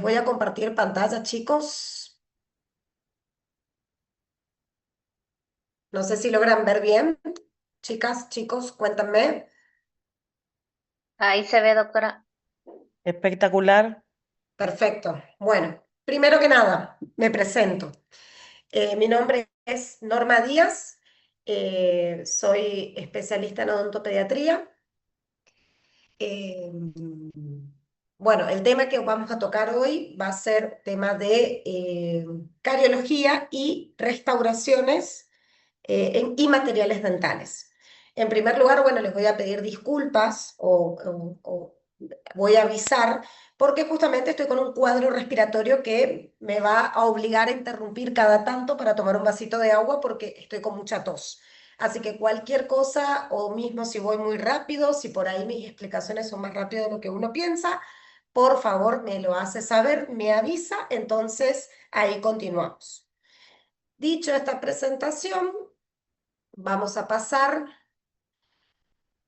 voy a compartir pantalla, chicos. No sé si logran ver bien. Chicas, chicos, cuéntame. Ahí se ve, doctora. Espectacular. Perfecto. Bueno, primero que nada, me presento. Mi nombre es Norma Díaz. Soy especialista en odontopediatría. Eh, bueno, el tema que vamos a tocar hoy va a ser tema de cariología y restauraciones y materiales dentales. En primer lugar, bueno, les voy a pedir disculpas o voy a avisar porque justamente estoy con un cuadro respiratorio que me va a obligar a interrumpir cada tanto para tomar un vasito de agua porque estoy con mucha tos. Así que cualquier cosa, o mismo si voy muy rápido, si por ahí mis explicaciones son más rápidas de lo que uno piensa, por favor me lo hace saber, me avisa, entonces ahí continuamos. Dicho esta presentación, vamos a pasar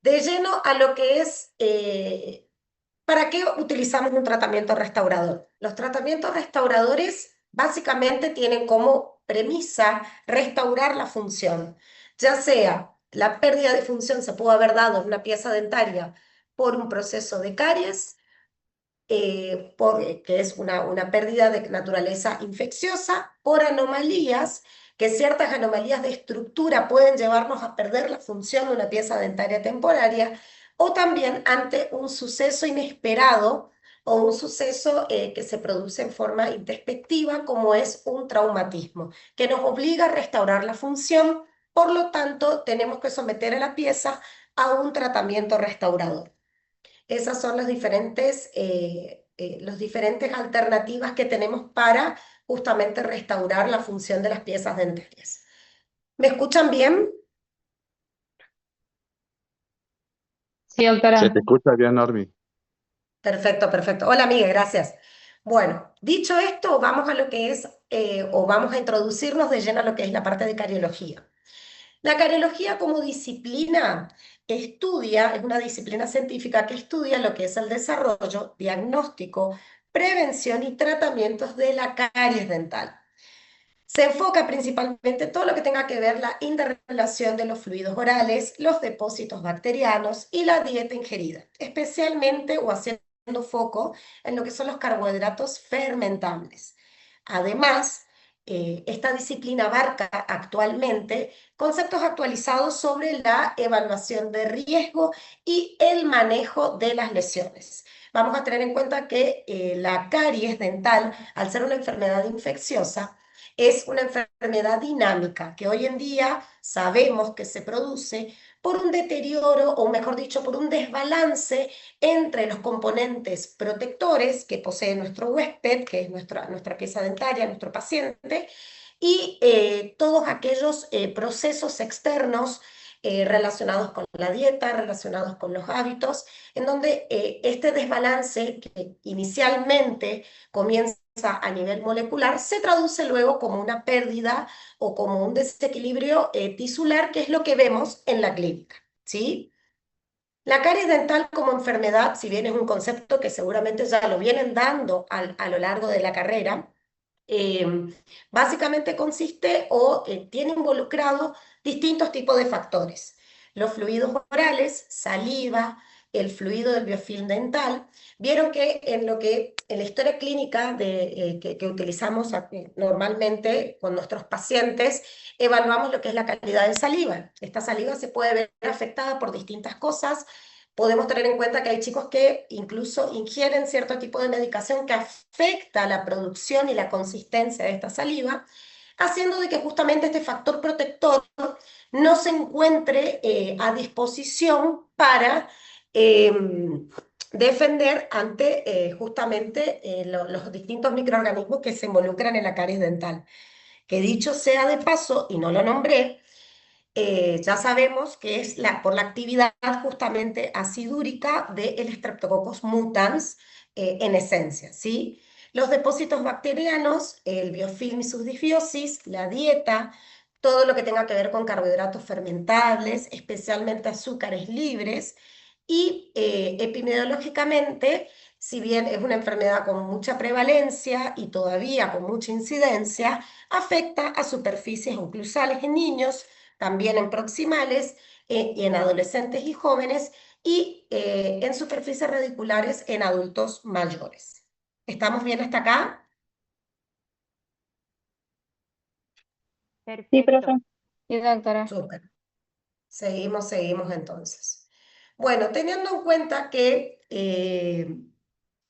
de lleno a lo que es, ¿para qué utilizamos un tratamiento restaurador? Los tratamientos restauradores básicamente tienen como premisa restaurar la función, ya sea la pérdida de función se pudo haber dado en una pieza dentaria por un proceso de caries, que es una pérdida de naturaleza infecciosa, por anomalías, que ciertas anomalías de estructura pueden llevarnos a perder la función de una pieza dentaria temporaria, o también ante un suceso inesperado o un suceso que se produce en forma introspectiva, como es un traumatismo, que nos obliga a restaurar la función, por lo tanto, tenemos que someter a la pieza a un tratamiento restaurador. Esas son las diferentes alternativas que tenemos para justamente restaurar la función de las piezas dentarias. ¿Me escuchan bien? Sí, Se te doctora. escucha bien, Normi. Perfecto, perfecto. Hola, amiga, gracias. Bueno, dicho esto, vamos a lo que es, o vamos a introducirnos de lleno a lo que es la parte de cariología. La cariología como disciplina estudia, es una disciplina científica que estudia lo que es el desarrollo, diagnóstico, prevención y tratamientos de la caries dental. Se enfoca principalmente en todo lo que tenga que ver la interrelación de los fluidos orales, los depósitos bacterianos y la dieta ingerida, especialmente o haciendo foco en lo que son los carbohidratos fermentables. Además, esta disciplina abarca actualmente conceptos actualizados sobre la evaluación de riesgo y el manejo de las lesiones. Vamos a tener en cuenta que la caries dental, al ser una enfermedad infecciosa, es una enfermedad dinámica que hoy en día sabemos que se produce por un deterioro, o mejor dicho, por un desbalance entre los componentes protectores que posee nuestro huésped, que es nuestra pieza dentaria, nuestro paciente, y todos aquellos procesos externos relacionados con la dieta, relacionados con los hábitos, en donde este desbalance que inicialmente comienza a nivel molecular, se traduce luego como una pérdida o como un desequilibrio tisular, que es lo que vemos en la clínica, ¿sí? La caries dental como enfermedad, si bien es un concepto que seguramente ya lo vienen dando a lo largo de la carrera, eh, básicamente consiste o tiene involucrado distintos tipos de factores. Los fluidos orales, saliva, el fluido del biofilm dental. Vieron que en la historia clínica que utilizamos normalmente con nuestros pacientes, evaluamos lo que es la calidad de saliva. Esta saliva se puede ver afectada por distintas cosas. Podemos tener en cuenta que hay chicos que incluso ingieren cierto tipo de medicación que afecta la producción y la consistencia de esta saliva, haciendo de que justamente este factor protector no se encuentre a disposición para eh, defender ante justamente los distintos microorganismos que se involucran en la caries dental. Que dicho sea de paso, y no lo nombré, ya sabemos que es por la actividad justamente acidúrica del Streptococcus mutans en esencia, ¿sí? Los depósitos bacterianos, el biofilm y sus disbiosis, la dieta, todo lo que tenga que ver con carbohidratos fermentables, especialmente azúcares libres, y epidemiológicamente si bien es una enfermedad con mucha prevalencia y todavía con mucha incidencia, afecta a superficies oclusales en niños, también en proximales, y en adolescentes y jóvenes, y en superficies radiculares en adultos mayores. ¿Estamos bien hasta acá? Sí, profe. Perfecto. Sí, doctora. Súper. Seguimos entonces. Bueno, teniendo en cuenta que,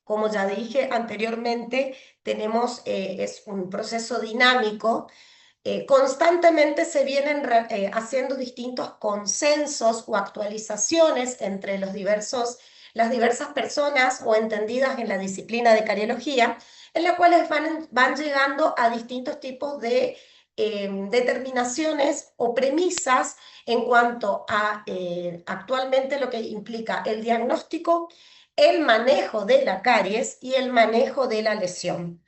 como ya dije anteriormente, es un proceso dinámico. Constantemente se vienen haciendo distintos consensos o actualizaciones entre las diversas personas o entendidas en la disciplina de cariología, en las cuales van llegando a distintos tipos de determinaciones o premisas en cuanto a actualmente lo que implica el diagnóstico, el manejo de la caries y el manejo de la lesión.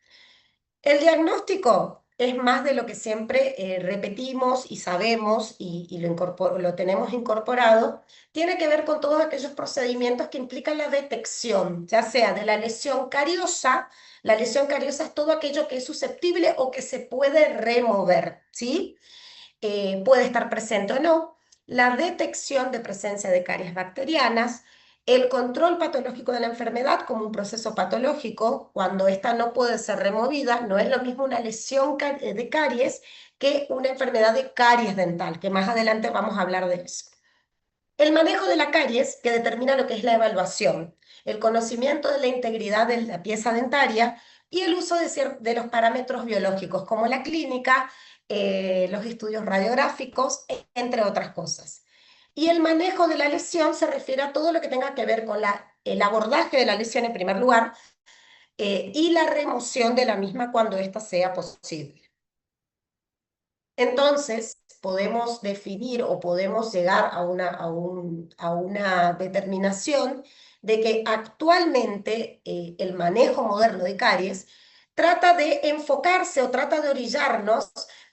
El diagnóstico es más de lo que siempre repetimos y sabemos y lo tenemos incorporado. Tiene que ver con todos aquellos procedimientos que implican la detección, ya sea de la lesión cariosa. La lesión cariosa es todo aquello que es susceptible o que se puede remover, ¿sí? Puede estar presente o no, la detección de presencia de caries bacterianas, el control patológico de la enfermedad como un proceso patológico, cuando esta no puede ser removida, no es lo mismo una lesión de caries que una enfermedad de caries dental, que más adelante vamos a hablar de eso. El manejo de la caries, que determina lo que es la evaluación, el conocimiento de la integridad de la pieza dentaria y el uso de los parámetros biológicos, como la clínica, los estudios radiográficos, entre otras cosas. Y el manejo de la lesión se refiere a todo lo que tenga que ver con el abordaje de la lesión en primer lugar, y la remoción de la misma cuando ésta sea posible. Entonces, podemos definir o podemos llegar a una determinación de que actualmente el manejo moderno de caries trata de enfocarse o trata de orillarnos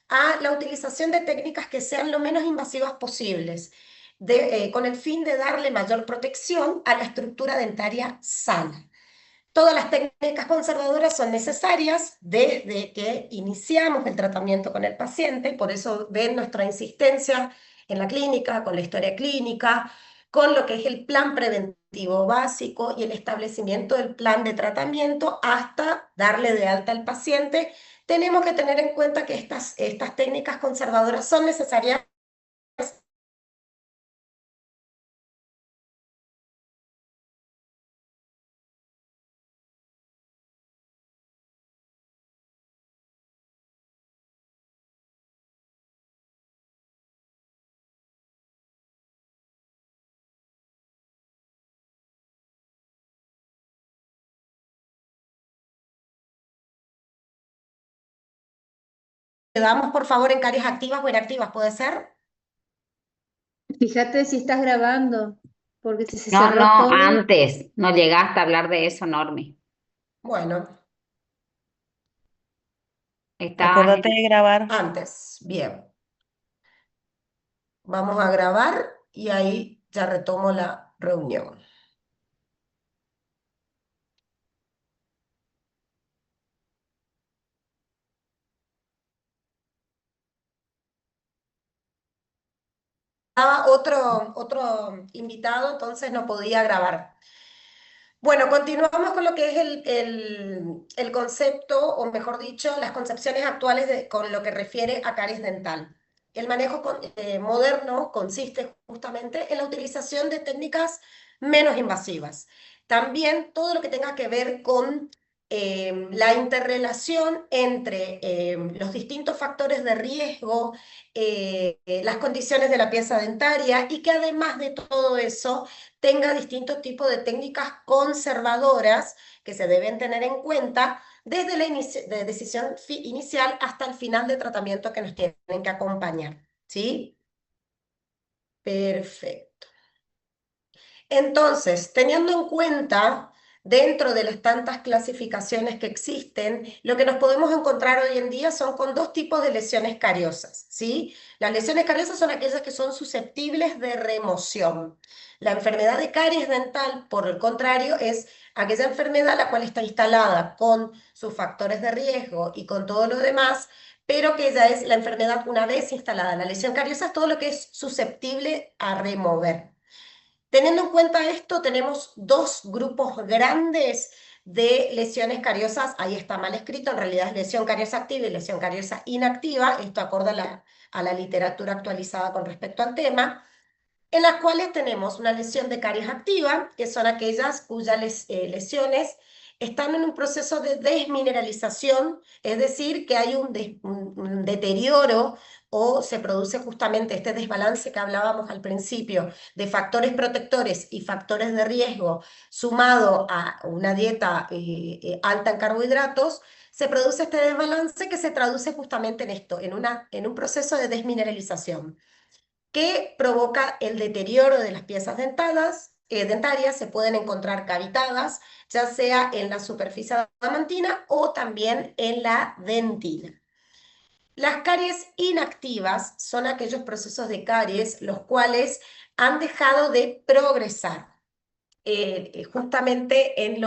a la utilización de técnicas que sean lo menos invasivas posibles, con el fin de darle mayor protección a la estructura dentaria sana. Todas las técnicas conservadoras son necesarias desde que iniciamos el tratamiento con el paciente, por eso ven nuestra insistencia en la clínica, con la historia clínica, con lo que es el plan preventivo básico y el establecimiento del plan de tratamiento hasta darle de alta al paciente. Tenemos que tener en cuenta que estas técnicas conservadoras son necesarias. Quedamos, por favor, en caries activas o inactivas, ¿puede ser? Fíjate si estás grabando, porque si se No, cerró no, todo, antes, no llegaste a hablar de eso, Normi. Bueno, Estabas Acordate de grabar. antes, bien. Vamos a grabar y ahí ya retomo la reunión. Estaba otro invitado, entonces no podía grabar. Bueno, continuamos con lo que es el concepto, o mejor dicho, las concepciones actuales con lo que refiere a caries dental. El manejo moderno consiste justamente en la utilización de técnicas menos invasivas. También todo lo que tenga que ver con la interrelación entre los distintos factores de riesgo, las condiciones de la pieza dentaria y que además de todo eso tenga distintos tipos de técnicas conservadoras que se deben tener en cuenta desde la decisión inicial hasta el final de tratamiento que nos tienen que acompañar. ¿Sí? Perfecto. Entonces, teniendo en cuenta dentro de las tantas clasificaciones que existen, lo que nos podemos encontrar hoy en día son con dos tipos de lesiones cariosas, ¿sí? Las lesiones cariosas son aquellas que son susceptibles de remoción. La enfermedad de caries dental, por el contrario, es aquella enfermedad la cual está instalada con sus factores de riesgo y con todo lo demás, pero que ya es la enfermedad una vez instalada. La lesión cariosa es todo lo que es susceptible a remover. Teniendo en cuenta esto, tenemos dos grupos grandes de lesiones cariosas. Ahí está mal escrito, en realidad es lesión cariosa activa y lesión cariosa inactiva, esto acorde a la literatura actualizada con respecto al tema, en las cuales tenemos una lesión de caries activa, que son aquellas cuyas lesiones están en un proceso de desmineralización, es decir, que hay un deterioro o se produce justamente este desbalance que hablábamos al principio de factores protectores y factores de riesgo sumado a una dieta alta en carbohidratos. Se produce este desbalance que se traduce justamente en esto, en un proceso de desmineralización que provoca el deterioro de las piezas dentarias, se pueden encontrar cavitadas, ya sea en la superficie adamantina o también en la dentina. Las caries inactivas son aquellos procesos de caries los cuales han dejado de progresar. Justamente en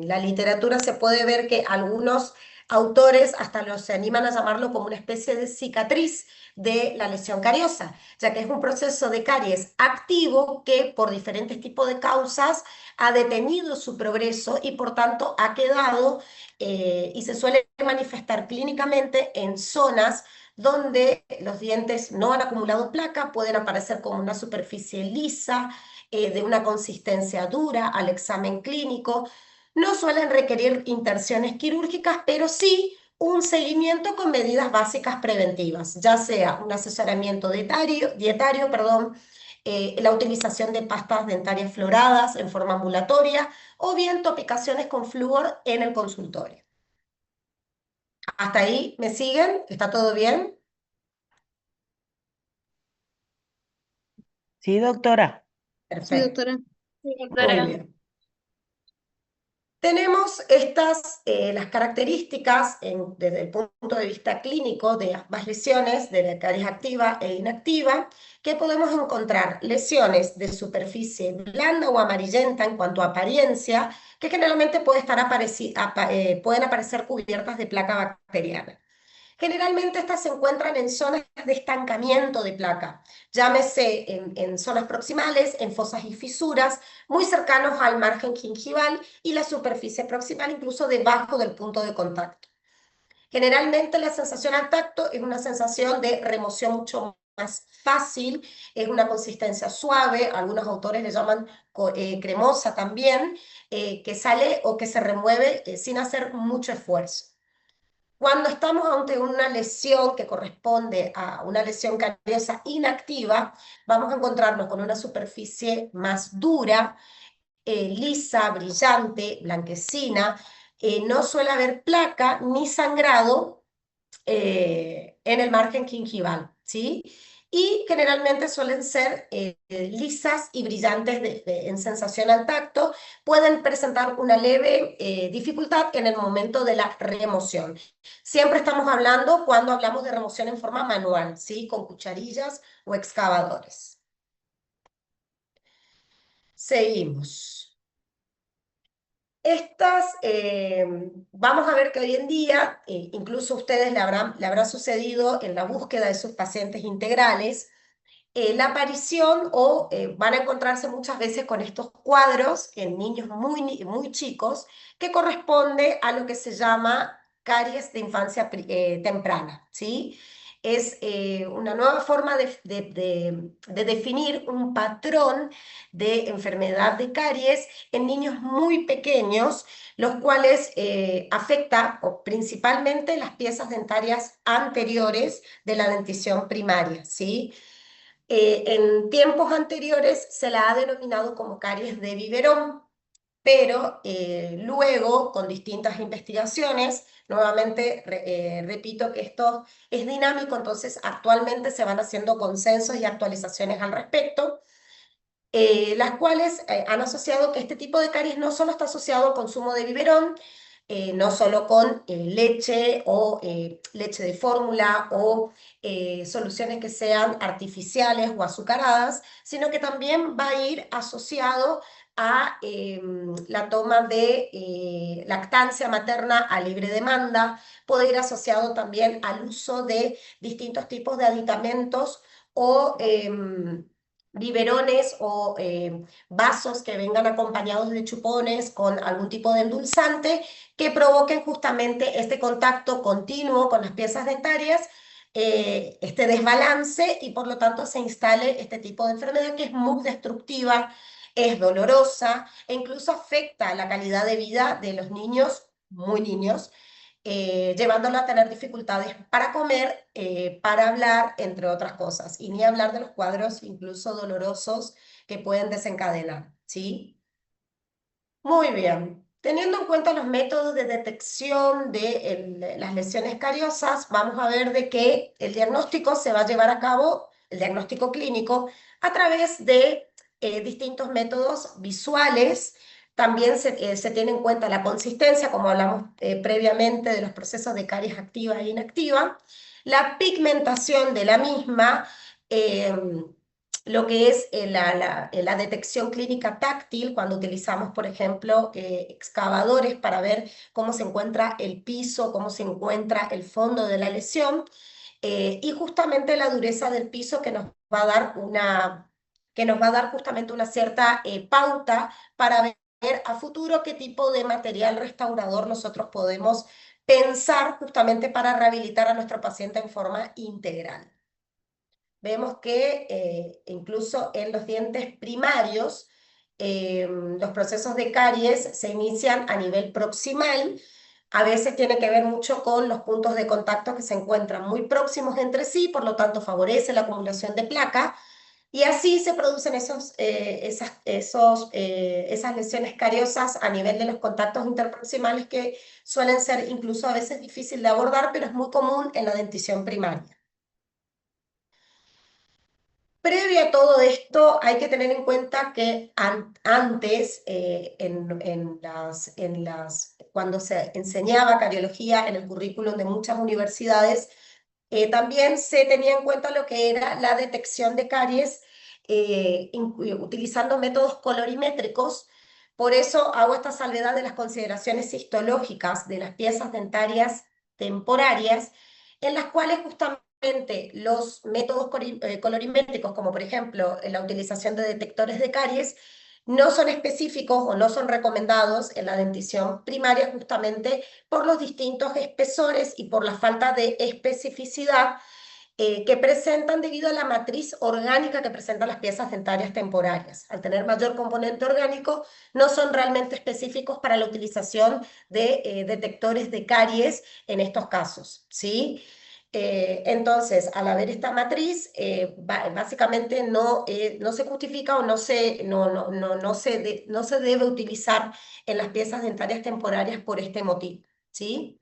la literatura se puede ver que algunos autores hasta se animan a llamarlo como una especie de cicatriz de la lesión cariosa, ya que es un proceso de caries activo que por diferentes tipos de causas ha detenido su progreso y por tanto ha quedado y se suele manifestar clínicamente en zonas donde los dientes no han acumulado placa, pueden aparecer como una superficie lisa, de una consistencia dura al examen clínico. No suelen requerir intervenciones quirúrgicas, pero sí un seguimiento con medidas básicas preventivas, ya sea un asesoramiento dietario, la utilización de pastas dentarias floradas en forma ambulatoria o bien topicaciones con flúor en el consultorio. ¿Hasta ahí me siguen? ¿Está todo bien? Sí, doctora. Sí, Perfecto. doctora. Sí, Muy doctora. bien. Tenemos las características desde el punto de vista clínico de ambas lesiones, de la caries activa e inactiva, que podemos encontrar lesiones de superficie blanda o amarillenta en cuanto a apariencia, que generalmente pueden aparecer cubiertas de placa bacteriana. Generalmente estas se encuentran en zonas de estancamiento de placa, llámese en zonas proximales, en fosas y fisuras, muy cercanos al margen gingival y la superficie proximal, incluso debajo del punto de contacto. Generalmente la sensación al tacto es una sensación de remoción mucho más fácil, es una consistencia suave, algunos autores le llaman cremosa también, que sale o que se remueve sin hacer mucho esfuerzo. Cuando estamos ante una lesión que corresponde a una lesión cariosa inactiva, vamos a encontrarnos con una superficie más dura, lisa, brillante, blanquecina, no suele haber placa ni sangrado en el margen gingival, ¿sí? Y generalmente suelen ser lisas y brillantes en sensación al tacto, pueden presentar una leve dificultad en el momento de la remoción. Siempre estamos hablando cuando hablamos de remoción en forma manual, ¿sí? Con cucharillas o excavadores. Seguimos. Vamos a ver que hoy en día, incluso a ustedes le habrá sucedido en la búsqueda de sus pacientes integrales, la aparición o van a encontrarse muchas veces con estos cuadros en niños muy chicos que corresponde a lo que se llama caries de infancia temprana, ¿sí? Es una nueva forma de definir un patrón de enfermedad de caries en niños muy pequeños, los cuales afecta principalmente las piezas dentarias anteriores de la dentición primaria, ¿sí? En tiempos anteriores se la ha denominado como caries de biberón, pero luego, con distintas investigaciones, nuevamente repito que esto es dinámico, entonces actualmente se van haciendo consensos y actualizaciones al respecto. las cuales han asociado que este tipo de caries no solo está asociado al consumo de biberón, no solo con leche o leche de fórmula o soluciones que sean artificiales o azucaradas, sino que también va a ir asociado a la toma de lactancia materna a libre demanda, puede ir asociado también al uso de distintos tipos de aditamentos o biberones o vasos que vengan acompañados de chupones con algún tipo de endulzante que provoquen justamente este contacto continuo con las piezas dentarias, este desbalance y por lo tanto se instale este tipo de enfermedad que es muy destructiva, es dolorosa e incluso afecta la calidad de vida de los niños, muy niños, llevándolo a tener dificultades para comer, para hablar, entre otras cosas. Y ni hablar de los cuadros incluso dolorosos que pueden desencadenar, ¿sí? Muy bien. Teniendo en cuenta los métodos de detección de las lesiones cariosas, vamos a ver de que el diagnóstico se va a llevar a cabo, el diagnóstico clínico, a través de distintos métodos visuales. También se tiene en cuenta la consistencia, como hablamos previamente, de los procesos de caries activa e inactiva, la pigmentación de la misma, lo que es la detección clínica táctil, cuando utilizamos, por ejemplo, excavadores para ver cómo se encuentra el piso, cómo se encuentra el fondo de la lesión, y justamente la dureza del piso que nos va a dar que nos va a dar justamente una cierta pauta para ver a futuro qué tipo de material restaurador nosotros podemos pensar justamente para rehabilitar a nuestro paciente en forma integral. Vemos que incluso en los dientes primarios, los procesos de caries se inician a nivel proximal. A veces tiene que ver mucho con los puntos de contacto que se encuentran muy próximos entre sí, por lo tanto favorece la acumulación de placa, y así se producen esas lesiones cariosas a nivel de los contactos interproximales que suelen ser incluso a veces difícil de abordar, pero es muy común en la dentición primaria. Previo a todo esto, hay que tener en cuenta que antes, cuando se enseñaba cariología en el currículum de muchas universidades, también se tenía en cuenta lo que era la detección de caries utilizando métodos colorimétricos. Por eso hago esta salvedad de las consideraciones histológicas de las piezas dentarias temporarias, en las cuales justamente los métodos colorimétricos, como por ejemplo la utilización de detectores de caries, no son específicos o no son recomendados en la dentición primaria justamente por los distintos espesores y por la falta de especificidad que presentan debido a la matriz orgánica que presentan las piezas dentarias temporarias. Al tener mayor componente orgánico, no son realmente específicos para la utilización de detectores de caries en estos casos, ¿sí? Entonces, al haber esta matriz, básicamente no se justifica o no se debe utilizar en las piezas dentarias temporarias por este motivo, ¿sí?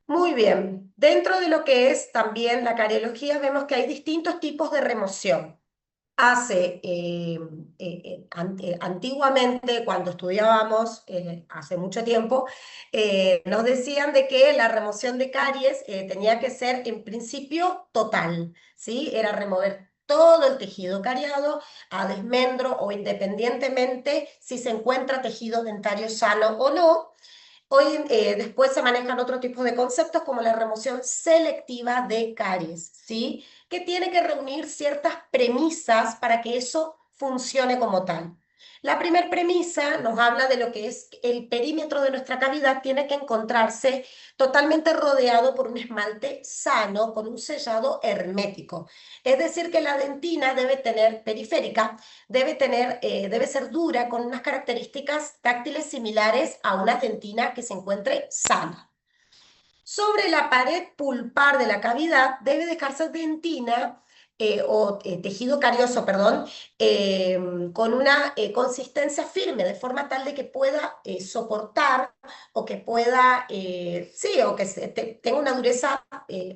Muy bien. Dentro de lo que es también la cariología, vemos que hay distintos tipos de remoción. Antiguamente, cuando estudiábamos, hace mucho tiempo, nos decían de que la remoción de caries tenía que ser en principio total, ¿sí? Era remover todo el tejido cariado a desmembro o independientemente si se encuentra tejido dentario sano o no. Hoy después se manejan otro tipo de conceptos como la remoción selectiva de caries, ¿sí? Que tiene que reunir ciertas premisas para que eso funcione como tal. La primera premisa nos habla de lo que es el perímetro de nuestra cavidad tiene que encontrarse totalmente rodeado por un esmalte sano, con un sellado hermético. Es decir, que la dentina debe tener periférica, debe ser dura, con unas características táctiles similares a una dentina que se encuentre sana. Sobre la pared pulpar de la cavidad debe dejarse dentina tejido carioso, perdón, con una consistencia firme, de forma tal de que pueda soportar o que pueda, sí, o que tenga una dureza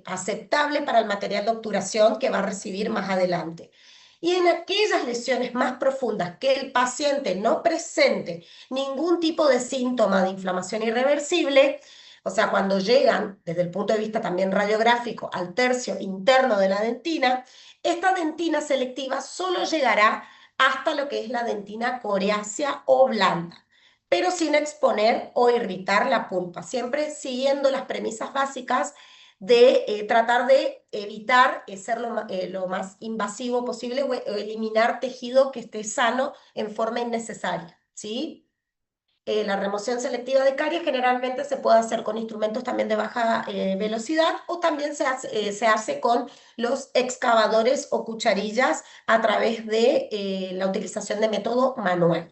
aceptable para el material de obturación que va a recibir más adelante. Y en aquellas lesiones más profundas que el paciente no presente ningún tipo de síntoma de inflamación irreversible, o sea, cuando llegan desde el punto de vista también radiográfico al tercio interno de la dentina, esta dentina selectiva solo llegará hasta lo que es la dentina coriácea o blanda, pero sin exponer o irritar la pulpa, siempre siguiendo las premisas básicas de tratar de evitar ser lo más invasivo posible o eliminar tejido que esté sano en forma innecesaria, ¿sí? La remoción selectiva de caries generalmente se puede hacer con instrumentos también de baja velocidad o también se hace con los excavadores o cucharillas a través de la utilización de método manual.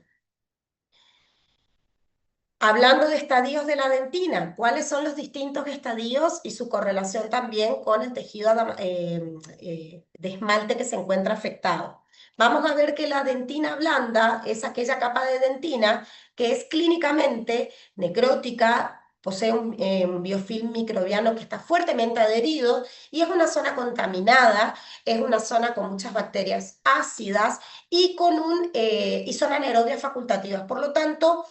Hablando de estadios de la dentina, ¿cuáles son los distintos estadios y su correlación también con el tejido de esmalte que se encuentra afectado? Vamos a ver que la dentina blanda es aquella capa de dentina que es clínicamente necrótica, posee un biofilm microbiano que está fuertemente adherido y es una zona contaminada, es una zona con muchas bacterias ácidas y y son anaerobias facultativas. Por lo tanto,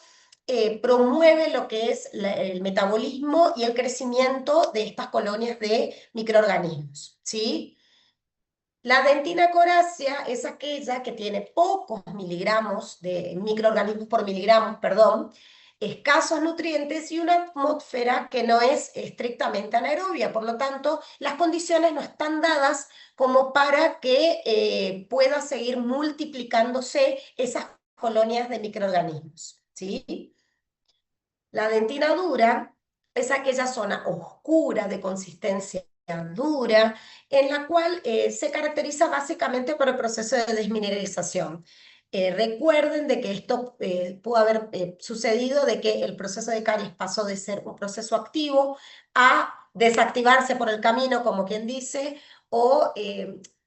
promueve lo que es el metabolismo y el crecimiento de estas colonias de microorganismos, ¿sí? La dentina corácea es aquella que tiene pocos miligramos de microorganismos por miligramos, perdón, escasos nutrientes y una atmósfera que no es estrictamente anaerobia. Por lo tanto, las condiciones no están dadas como para que pueda seguir multiplicándose esas colonias de microorganismos, ¿sí? La dentina dura es aquella zona oscura de consistencia dura, en la cual se caracteriza básicamente por el proceso de desmineralización. Recuerden de que esto pudo haber sucedido de que el proceso de caries pasó de ser un proceso activo a desactivarse por el camino, como quien dice, o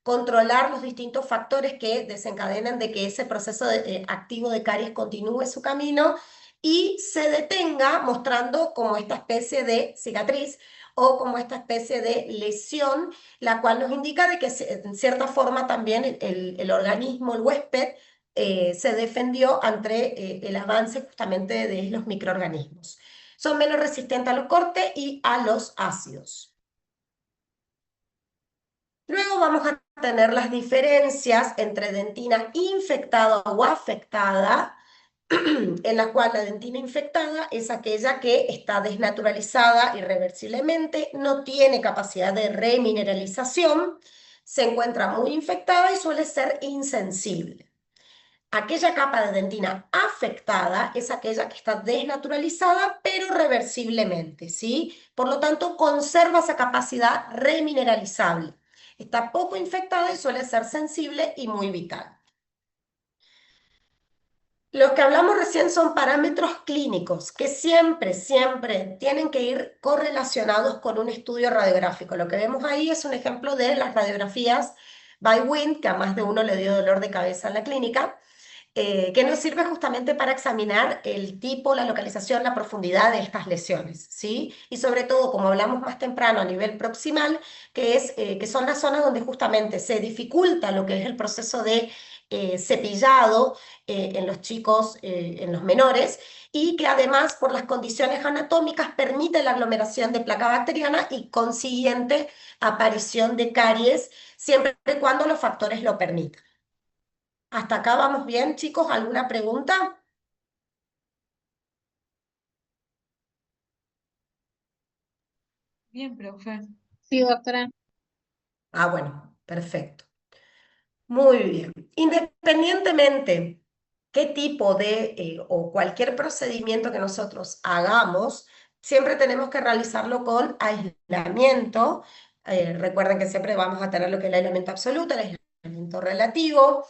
controlar los distintos factores que desencadenan de que ese proceso activo de caries continúe su camino y se detenga mostrando como esta especie de cicatriz o como esta especie de lesión, la cual nos indica de que en cierta forma también el organismo, el huésped, se defendió ante el avance justamente de los microorganismos. Son menos resistentes a los cortes y a los ácidos. Luego vamos a tener las diferencias entre dentina infectada o afectada, en la cual la dentina infectada es aquella que está desnaturalizada irreversiblemente, no tiene capacidad de remineralización, se encuentra muy infectada y suele ser insensible. Aquella capa de dentina afectada es aquella que está desnaturalizada, pero reversiblemente, ¿sí? Por lo tanto, conserva esa capacidad remineralizable. Está poco infectada y suele ser sensible y muy vital. Los que hablamos recién son parámetros clínicos que siempre tienen que ir correlacionados con un estudio radiográfico. Lo que vemos ahí es un ejemplo de las radiografías by Wind, que a más de uno le dio dolor de cabeza en la clínica, que nos sirve justamente para examinar el tipo, la localización, la profundidad de estas lesiones, ¿sí? Y sobre todo, como hablamos más temprano a nivel proximal, que son las zonas donde justamente se dificulta lo que es el proceso de cepillado en los chicos, en los menores, y que además por las condiciones anatómicas permite la aglomeración de placa bacteriana y consiguiente aparición de caries, siempre y cuando los factores lo permitan. ¿Hasta acá vamos bien, chicos? ¿Alguna pregunta? Bien, profe. Sí, doctora. Ah, bueno, perfecto. Muy bien. Independientemente qué tipo de o cualquier procedimiento que nosotros hagamos, siempre tenemos que realizarlo con aislamiento. Recuerden que siempre vamos a tener lo que es el aislamiento absoluto, el aislamiento relativo,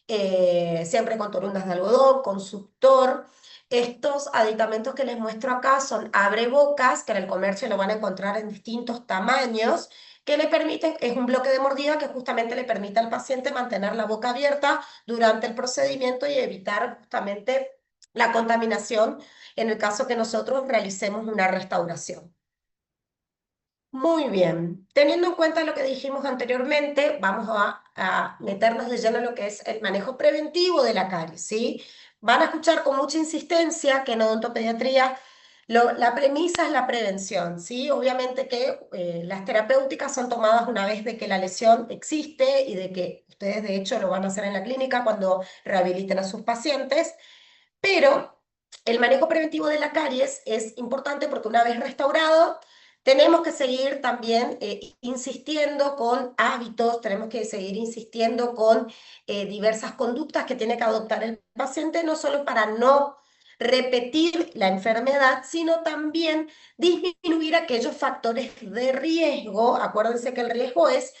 siempre con torundas de algodón, con suctor. Estos aditamentos que les muestro acá son abrebocas, que en el comercio lo van a encontrar en distintos tamaños, que le permiten, es un bloque de mordida que justamente le permite al paciente mantener la boca abierta durante el procedimiento y evitar justamente la contaminación en el caso que nosotros realicemos una restauración. Muy bien. Teniendo en cuenta lo que dijimos anteriormente, vamos a meternos de lleno en lo que es el manejo preventivo de la caries, ¿sí? Van a escuchar con mucha insistencia que en odontopediatría la premisa es la prevención, ¿sí? Obviamente que las terapéuticas son tomadas una vez de que la lesión existe y de que ustedes de hecho lo van a hacer en la clínica cuando rehabiliten a sus pacientes, pero el manejo preventivo de la caries es importante porque una vez restaurado, tenemos que seguir también insistiendo con hábitos, tenemos que seguir insistiendo con diversas conductas que tiene que adoptar el paciente, no solo para no repetir la enfermedad, sino también disminuir aquellos factores de riesgo. Acuérdense que el riesgo es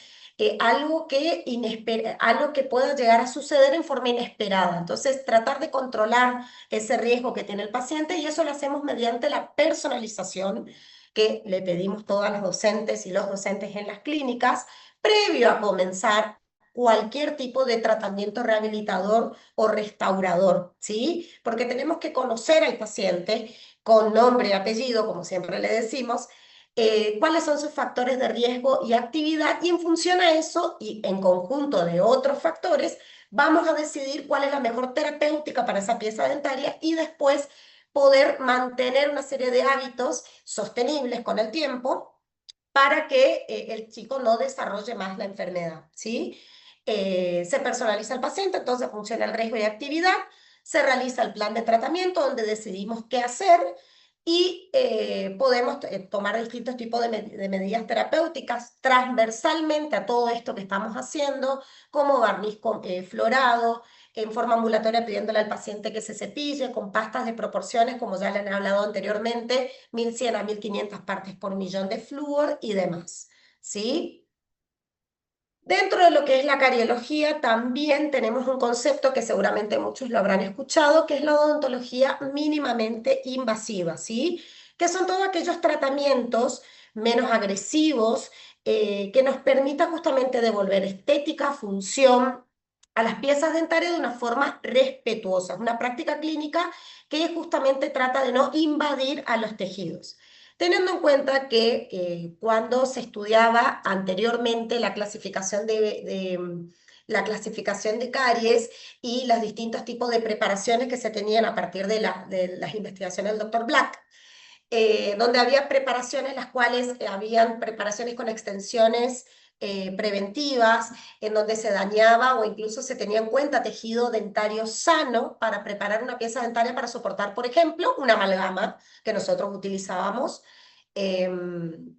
algo que pueda llegar a suceder en forma inesperada. Entonces, tratar de controlar ese riesgo que tiene el paciente y eso lo hacemos mediante la personalización que le pedimos todas las docentes y los docentes en las clínicas previo a comenzar cualquier tipo de tratamiento rehabilitador o restaurador, ¿sí? Porque tenemos que conocer al paciente con nombre y apellido, como siempre le decimos, cuáles son sus factores de riesgo y actividad, y en función a eso y en conjunto de otros factores, vamos a decidir cuál es la mejor terapéutica para esa pieza dentaria y después poder mantener una serie de hábitos sostenibles con el tiempo para que el chico no desarrolle más la enfermedad, ¿sí? Se personaliza el paciente, entonces funciona el riesgo y actividad, se realiza el plan de tratamiento donde decidimos qué hacer y podemos tomar distintos tipos de medidas terapéuticas transversalmente a todo esto que estamos haciendo, como barniz florado, en forma ambulatoria pidiéndole al paciente que se cepille con pastas de proporciones, como ya le han hablado anteriormente, 1100 a 1500 partes por millón de flúor y demás, ¿sí? Dentro de lo que es la cariología, también tenemos un concepto que seguramente muchos lo habrán escuchado, que es la odontología mínimamente invasiva, ¿sí? Que son todos aquellos tratamientos menos agresivos que nos permitan justamente devolver estética, función a las piezas dentarias de una forma respetuosa. Es una práctica clínica que justamente trata de no invadir a los tejidos. Teniendo en cuenta que cuando se estudiaba anteriormente la clasificación la clasificación de caries y los distintos tipos de preparaciones que se tenían a partir de las investigaciones del doctor Black, donde había preparaciones, las cuales habían preparaciones con extensiones preventivas, en donde se dañaba o incluso se tenía en cuenta tejido dentario sano para preparar una pieza dentaria para soportar, por ejemplo, una amalgama que nosotros utilizábamos. Teniendo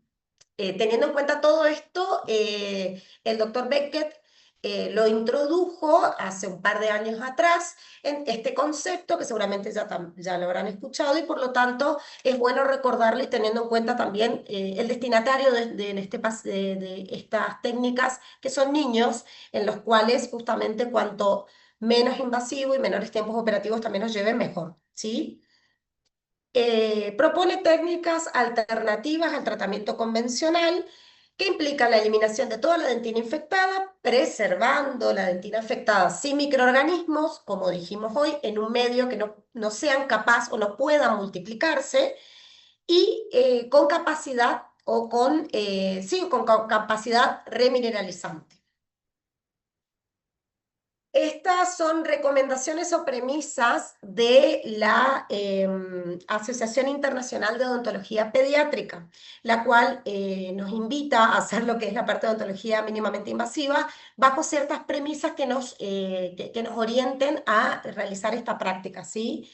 en cuenta todo esto, el doctor Beckett lo introdujo hace un par de años atrás en este concepto que seguramente ya lo habrán escuchado y por lo tanto es bueno recordarlo y teniendo en cuenta también el destinatario de estas técnicas que son niños, en los cuales justamente cuanto menos invasivo y menores tiempos operativos también nos lleven mejor, ¿sí? Propone técnicas alternativas al tratamiento convencional que implican la eliminación de toda la dentina infectada, preservando la dentina afectada sin microorganismos, como dijimos hoy, en un medio que no sean capaz o no puedan multiplicarse y con capacidad sí, con capacidad remineralizante. Estas son recomendaciones o premisas de la Asociación Internacional de Odontología Pediátrica, la cual nos invita a hacer lo que es la parte de odontología mínimamente invasiva bajo ciertas premisas que nos orienten a realizar esta práctica, ¿sí?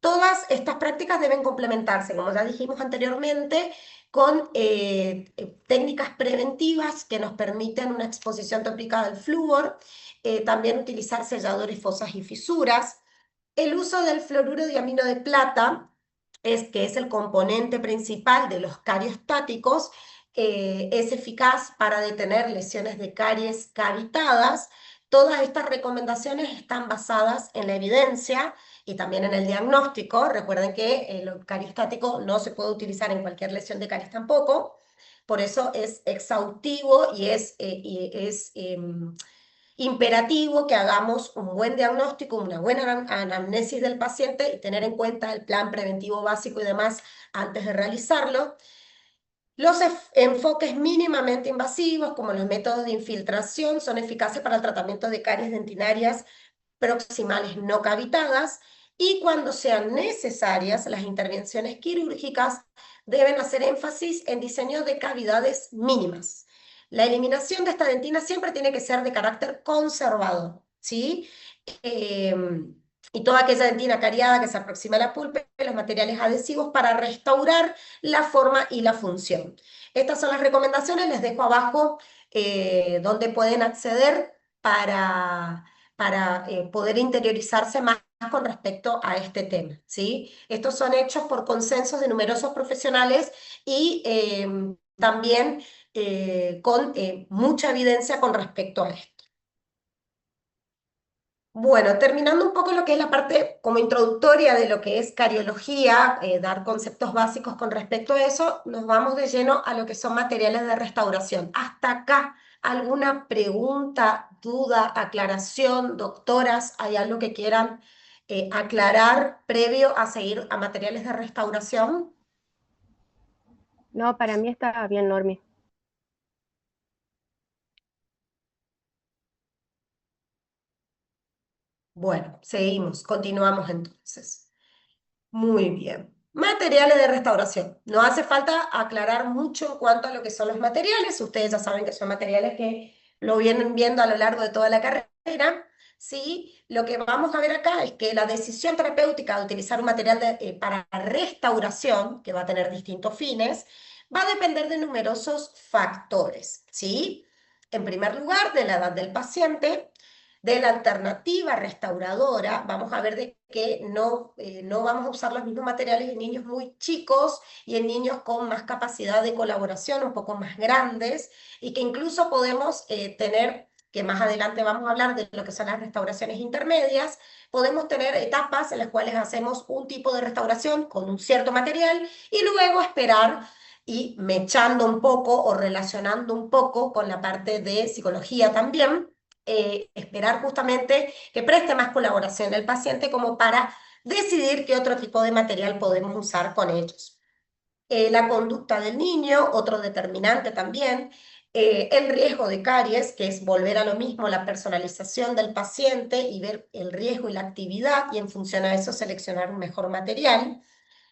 Todas estas prácticas deben complementarse, como ya dijimos anteriormente, con técnicas preventivas que nos permiten una exposición tópica del flúor, también utilizar selladores, fosas y fisuras. El uso del fluoruro de amino de plata, que es el componente principal de los cariostáticos, es eficaz para detener lesiones de caries cavitadas. Todas estas recomendaciones están basadas en la evidencia y también en el diagnóstico. Recuerden que el cariostático no se puede utilizar en cualquier lesión de caries tampoco. Por eso es exhaustivo y es imperativo que hagamos un buen diagnóstico, una buena anamnesis del paciente y tener en cuenta el plan preventivo básico y demás antes de realizarlo. Los enfoques mínimamente invasivos, como los métodos de infiltración, son eficaces para el tratamiento de caries dentinarias proximales no cavitadas, y cuando sean necesarias, las intervenciones quirúrgicas deben hacer énfasis en diseño de cavidades mínimas. La eliminación de esta dentina siempre tiene que ser de carácter conservador, ¿sí? Y toda aquella dentina cariada que se aproxima a la pulpa y los materiales adhesivos para restaurar la forma y la función. Estas son las recomendaciones, les dejo abajo donde pueden acceder para poder interiorizarse más con respecto a este tema, ¿sí? Estos son hechos por consensos de numerosos profesionales y también con mucha evidencia con respecto a esto. Bueno, terminando un poco lo que es la parte como introductoria de lo que es cariología, dar conceptos básicos con respecto a eso, nos vamos de lleno a lo que son materiales de restauración. Hasta acá, ¿alguna pregunta, duda, aclaración, doctoras? ¿Hay algo que quieran aclarar previo a seguir a materiales de restauración? No, para mí está bien, Normi. Bueno, seguimos, continuamos entonces. Muy bien. Materiales de restauración. No hace falta aclarar mucho en cuanto a lo que son los materiales. Ustedes ya saben que son materiales que lo vienen viendo a lo largo de toda la carrera. Sí, lo que vamos a ver acá es que la decisión terapéutica de utilizar un material para restauración, que va a tener distintos fines, va a depender de numerosos factores. ¿Sí? En primer lugar, de la edad del paciente, de la alternativa restauradora. Vamos a ver de que no vamos a usar los mismos materiales en niños muy chicos y en niños con más capacidad de colaboración, un poco más grandes, y que incluso podemos tener, que más adelante vamos a hablar de lo que son las restauraciones intermedias, podemos tener etapas en las cuales hacemos un tipo de restauración con un cierto material y luego esperar y mechando un poco o relacionando un poco con la parte de psicología también, esperar justamente que preste más colaboración el paciente como para decidir qué otro tipo de material podemos usar con ellos. La conducta del niño, otro determinante también, el riesgo de caries, que es volver a lo mismo, la personalización del paciente y ver el riesgo y la actividad y en función a eso seleccionar un mejor material.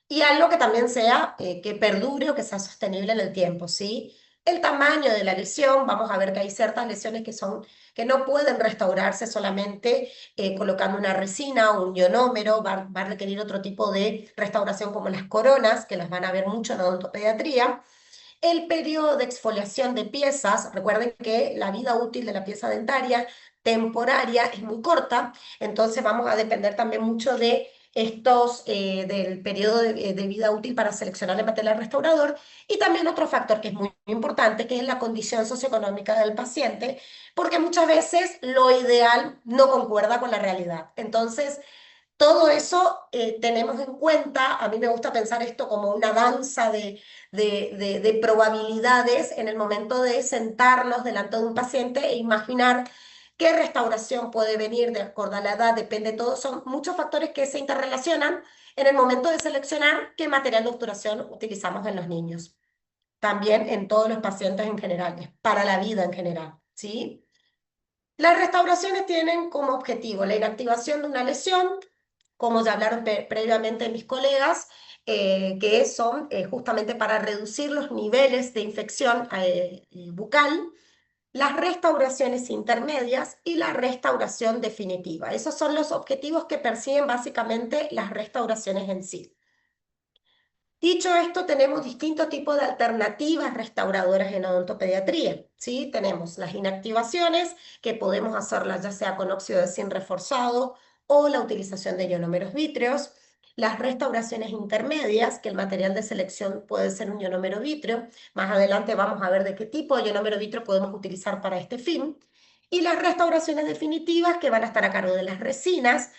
Y algo que también sea, que perdure o que sea sostenible en el tiempo, ¿sí? El tamaño de la lesión, vamos a ver que hay ciertas lesiones que no pueden restaurarse solamente colocando una resina o un ionómero, va a requerir otro tipo de restauración como las coronas, que las van a ver mucho en odontopediatría. El periodo de exfoliación de piezas, recuerden que la vida útil de la pieza dentaria temporaria es muy corta, entonces vamos a depender también mucho de del periodo de vida útil para seleccionar el material restaurador, y también otro factor que es muy importante, que es la condición socioeconómica del paciente, porque muchas veces lo ideal no concuerda con la realidad. Entonces, todo eso tenemos en cuenta. A mí me gusta pensar esto como una danza de probabilidades en el momento de sentarnos delante de un paciente e imaginar qué restauración puede venir de acuerdo a la edad, depende todo. Son muchos factores que se interrelacionan en el momento de seleccionar qué material de obturación utilizamos en los niños. También en todos los pacientes en general, para la vida en general, ¿sí? Las restauraciones tienen como objetivo la inactivación de una lesión, como ya hablaron previamente mis colegas, que son justamente para reducir los niveles de infección bucal, las restauraciones intermedias y la restauración definitiva. Esos son los objetivos que persiguen básicamente las restauraciones en sí. Dicho esto, tenemos distintos tipos de alternativas restauradoras en odontopediatría, ¿sí? Tenemos las inactivaciones, que podemos hacerlas ya sea con óxido de zinc reforzado o la utilización de ionómeros vítreos. Las restauraciones intermedias, que el material de selección puede ser un ionómero vítreo. Más adelante vamos a ver de qué tipo de ionómero vítreo podemos utilizar para este fin. Y las restauraciones definitivas, que van a estar a cargo de las resinas,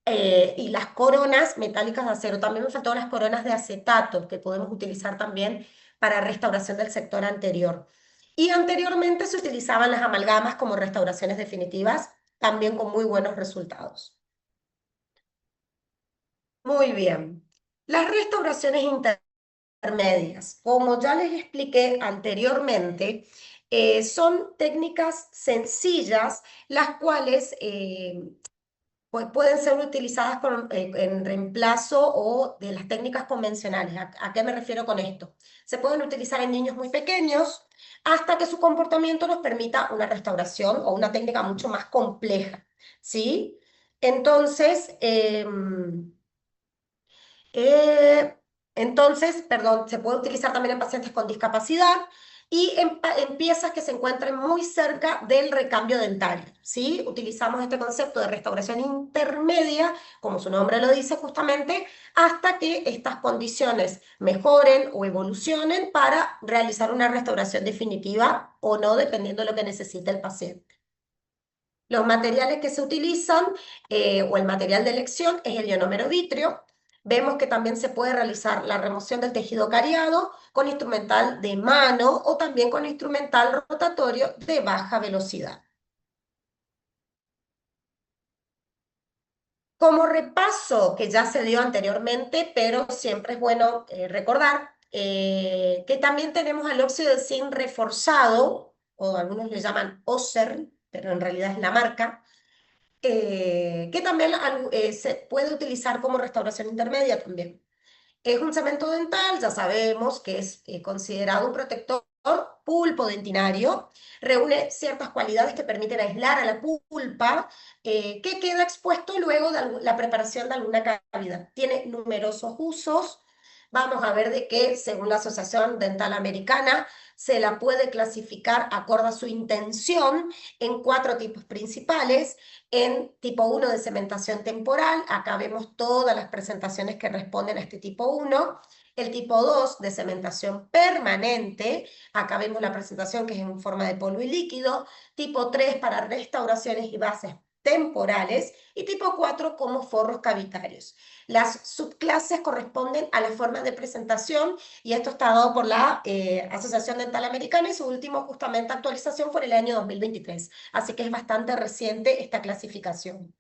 y las coronas metálicas de acero. También me faltaron las coronas de acetato, que podemos utilizar también para restauración del sector anterior. Y anteriormente se utilizaban las amalgamas como restauraciones definitivas, también con muy buenos resultados. Muy bien. Las restauraciones intermedias. Como ya les expliqué anteriormente, son técnicas sencillas, las cuales pueden ser utilizadas en reemplazo o de las técnicas convencionales. ¿A qué me refiero con esto? Se pueden utilizar en niños muy pequeños hasta que su comportamiento nos permita una restauración o una técnica mucho más compleja, ¿sí? Entonces, eh, perdón, se puede utilizar también en pacientes con discapacidad y en piezas que se encuentren muy cerca del recambio dentario, ¿sí? Utilizamos este concepto de restauración intermedia, como su nombre lo dice justamente, hasta que estas condiciones mejoren o evolucionen para realizar una restauración definitiva o no, dependiendo de lo que necesite el paciente. Los materiales que se utilizan o el material de elección es el ionómero vitrio. Vemos que también se puede realizar la remoción del tejido cariado con instrumental de mano o también con instrumental rotatorio de baja velocidad. Como repaso que ya se dio anteriormente, pero siempre es bueno recordar que también tenemos el óxido de zinc reforzado, o algunos le llaman OSER, pero en realidad es la marca, que también se puede utilizar como restauración intermedia también. Es un cemento dental, ya sabemos que es considerado un protector pulpo-dentinario, reúne ciertas cualidades que permiten aislar a la pulpa, que queda expuesto luego de la preparación de alguna cavidad. Tiene numerosos usos. Vamos a ver de que, según la Asociación Dental Americana, se la puede clasificar acorde a su intención en 4 tipos principales. En tipo 1 de cementación temporal, acá vemos todas las presentaciones que responden a este tipo 1. El tipo 2 de cementación permanente, acá vemos la presentación que es en forma de polvo y líquido. Tipo 3 para restauraciones y bases temporales. Y tipo 4 como forros cavitarios. Las subclases corresponden a la forma de presentación y esto está dado por la Asociación Dental Americana y su última justamente actualización fue en el año 2023. Así que es bastante reciente esta clasificación.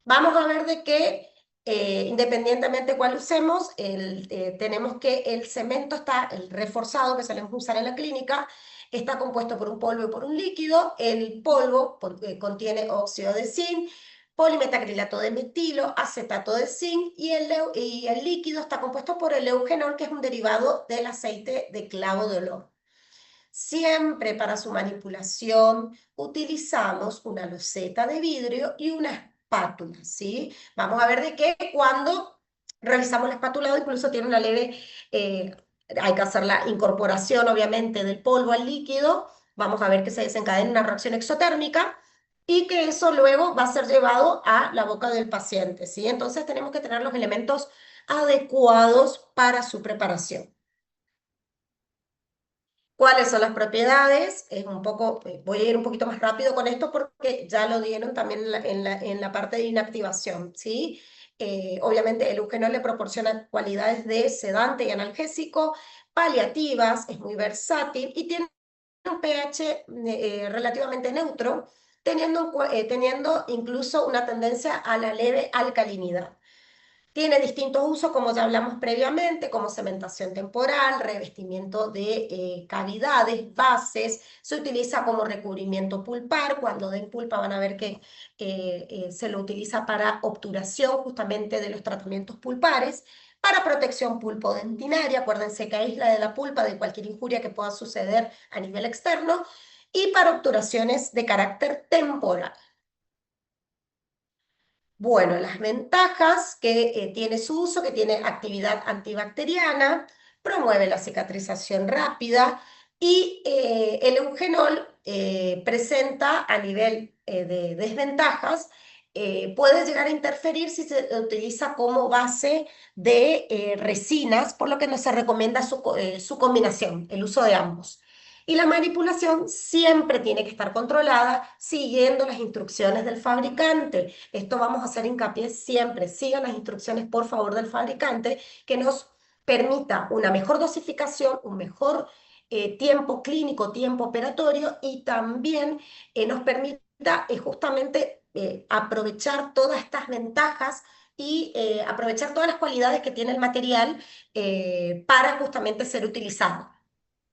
Vamos a ver de que, independientemente de cuál usemos, tenemos que el cemento el reforzado que solemos usar en la clínica, está compuesto por un polvo y por un líquido. El polvo contiene óxido de zinc, polimetacrilato de metilo, acetato de zinc y el líquido está compuesto por el eugenol, que es un derivado del aceite de clavo de olor. Siempre para su manipulación utilizamos una loseta de vidrio y una espátula, ¿sí? Vamos a ver de qué cuando realizamos el espatulado incluso tiene una leve, hay que hacer la incorporación obviamente del polvo al líquido, vamos a ver que se desencadena una reacción exotérmica y que eso luego va a ser llevado a la boca del paciente, ¿sí? Entonces tenemos que tener los elementos adecuados para su preparación. ¿Cuáles son las propiedades? Es un poco, voy a ir un poquito más rápido con esto porque ya lo dieron también en la parte de inactivación, ¿sí? Obviamente el eugenol le proporciona cualidades de sedante y analgésico, paliativas, es muy versátil y tiene un pH relativamente neutro, teniendo incluso una tendencia a la leve alcalinidad. Tiene distintos usos, como ya hablamos previamente, como cementación temporal, revestimiento de cavidades, bases, se utiliza como recubrimiento pulpar, cuando den pulpa van a ver que se lo utiliza para obturación justamente de los tratamientos pulpares, para protección pulpodentinaria, acuérdense que aísla de la pulpa de cualquier injuria que pueda suceder a nivel externo, y para obturaciones de carácter temporal. Bueno, las ventajas que tiene su uso, que tiene actividad antibacteriana, promueve la cicatrización rápida y el eugenol presenta a nivel de desventajas, puede llegar a interferir si se utiliza como base de resinas, por lo que no se recomienda su combinación, el uso de ambos. Y la manipulación siempre tiene que estar controlada siguiendo las instrucciones del fabricante. Esto vamos a hacer hincapié siempre. Sigan las instrucciones, por favor, del fabricante, que nos permita una mejor dosificación, un mejor tiempo clínico, tiempo operatorio y también nos permita justamente aprovechar todas estas ventajas y aprovechar todas las cualidades que tiene el material para justamente ser utilizado.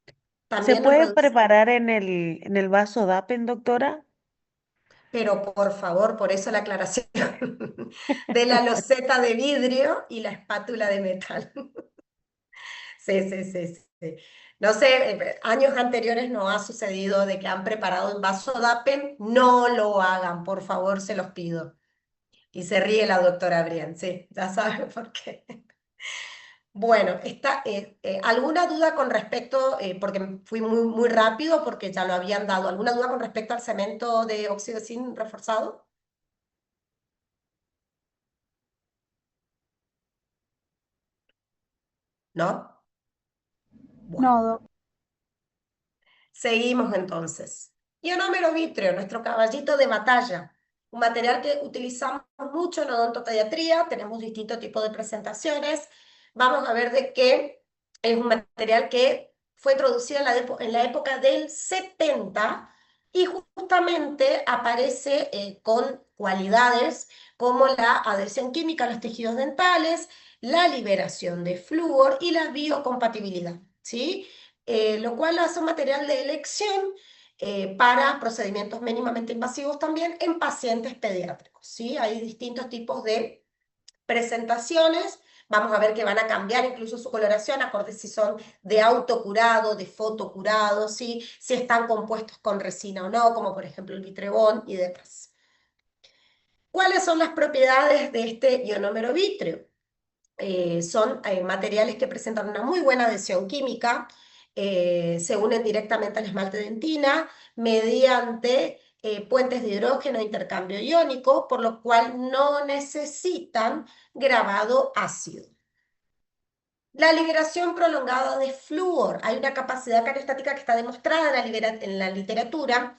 ¿Se También nos puede reduce, preparar en el vaso DAPEN, doctora? pero por favor, por eso la aclaración de la loseta de vidrio y la espátula de metal. Sí, sí, sí, sí. No sé, años anteriores no ha sucedido de que han preparado en vaso DAPEN, no lo hagan, por favor, se los pido. Y se ríe la doctora Brian, sí, ya saben por qué. Bueno, ¿alguna duda con respecto, porque fui muy rápido porque ya lo habían dado, ¿alguna duda con respecto al cemento de óxido de zinc reforzado? ¿No? Bueno. No, Seguimos entonces. Ionómero vítreo, nuestro caballito de batalla, un material que utilizamos mucho en odontopediatría, tenemos distintos tipos de presentaciones. Vamos a ver de qué es un material que fue introducido en la época del 70 y justamente aparece con cualidades como la adhesión química a los tejidos dentales, la liberación de flúor y la biocompatibilidad, ¿sí? Lo cual hace un material de elección para procedimientos mínimamente invasivos también en pacientes pediátricos, ¿sí? Hay distintos tipos de presentaciones, vamos a ver que van a cambiar incluso su coloración, acorde si son de autocurado, de fotocurado, ¿sí? Si están compuestos con resina o no, como por ejemplo el vitrebón y demás. ¿Cuáles son las propiedades de este ionómero vítreo? Son materiales que presentan una muy buena adhesión química, se unen directamente al esmalte dentina mediante puentes de hidrógeno e intercambio iónico, por lo cual no necesitan grabado ácido. La liberación prolongada de flúor. Hay una capacidad cariostática que está demostrada en la literatura,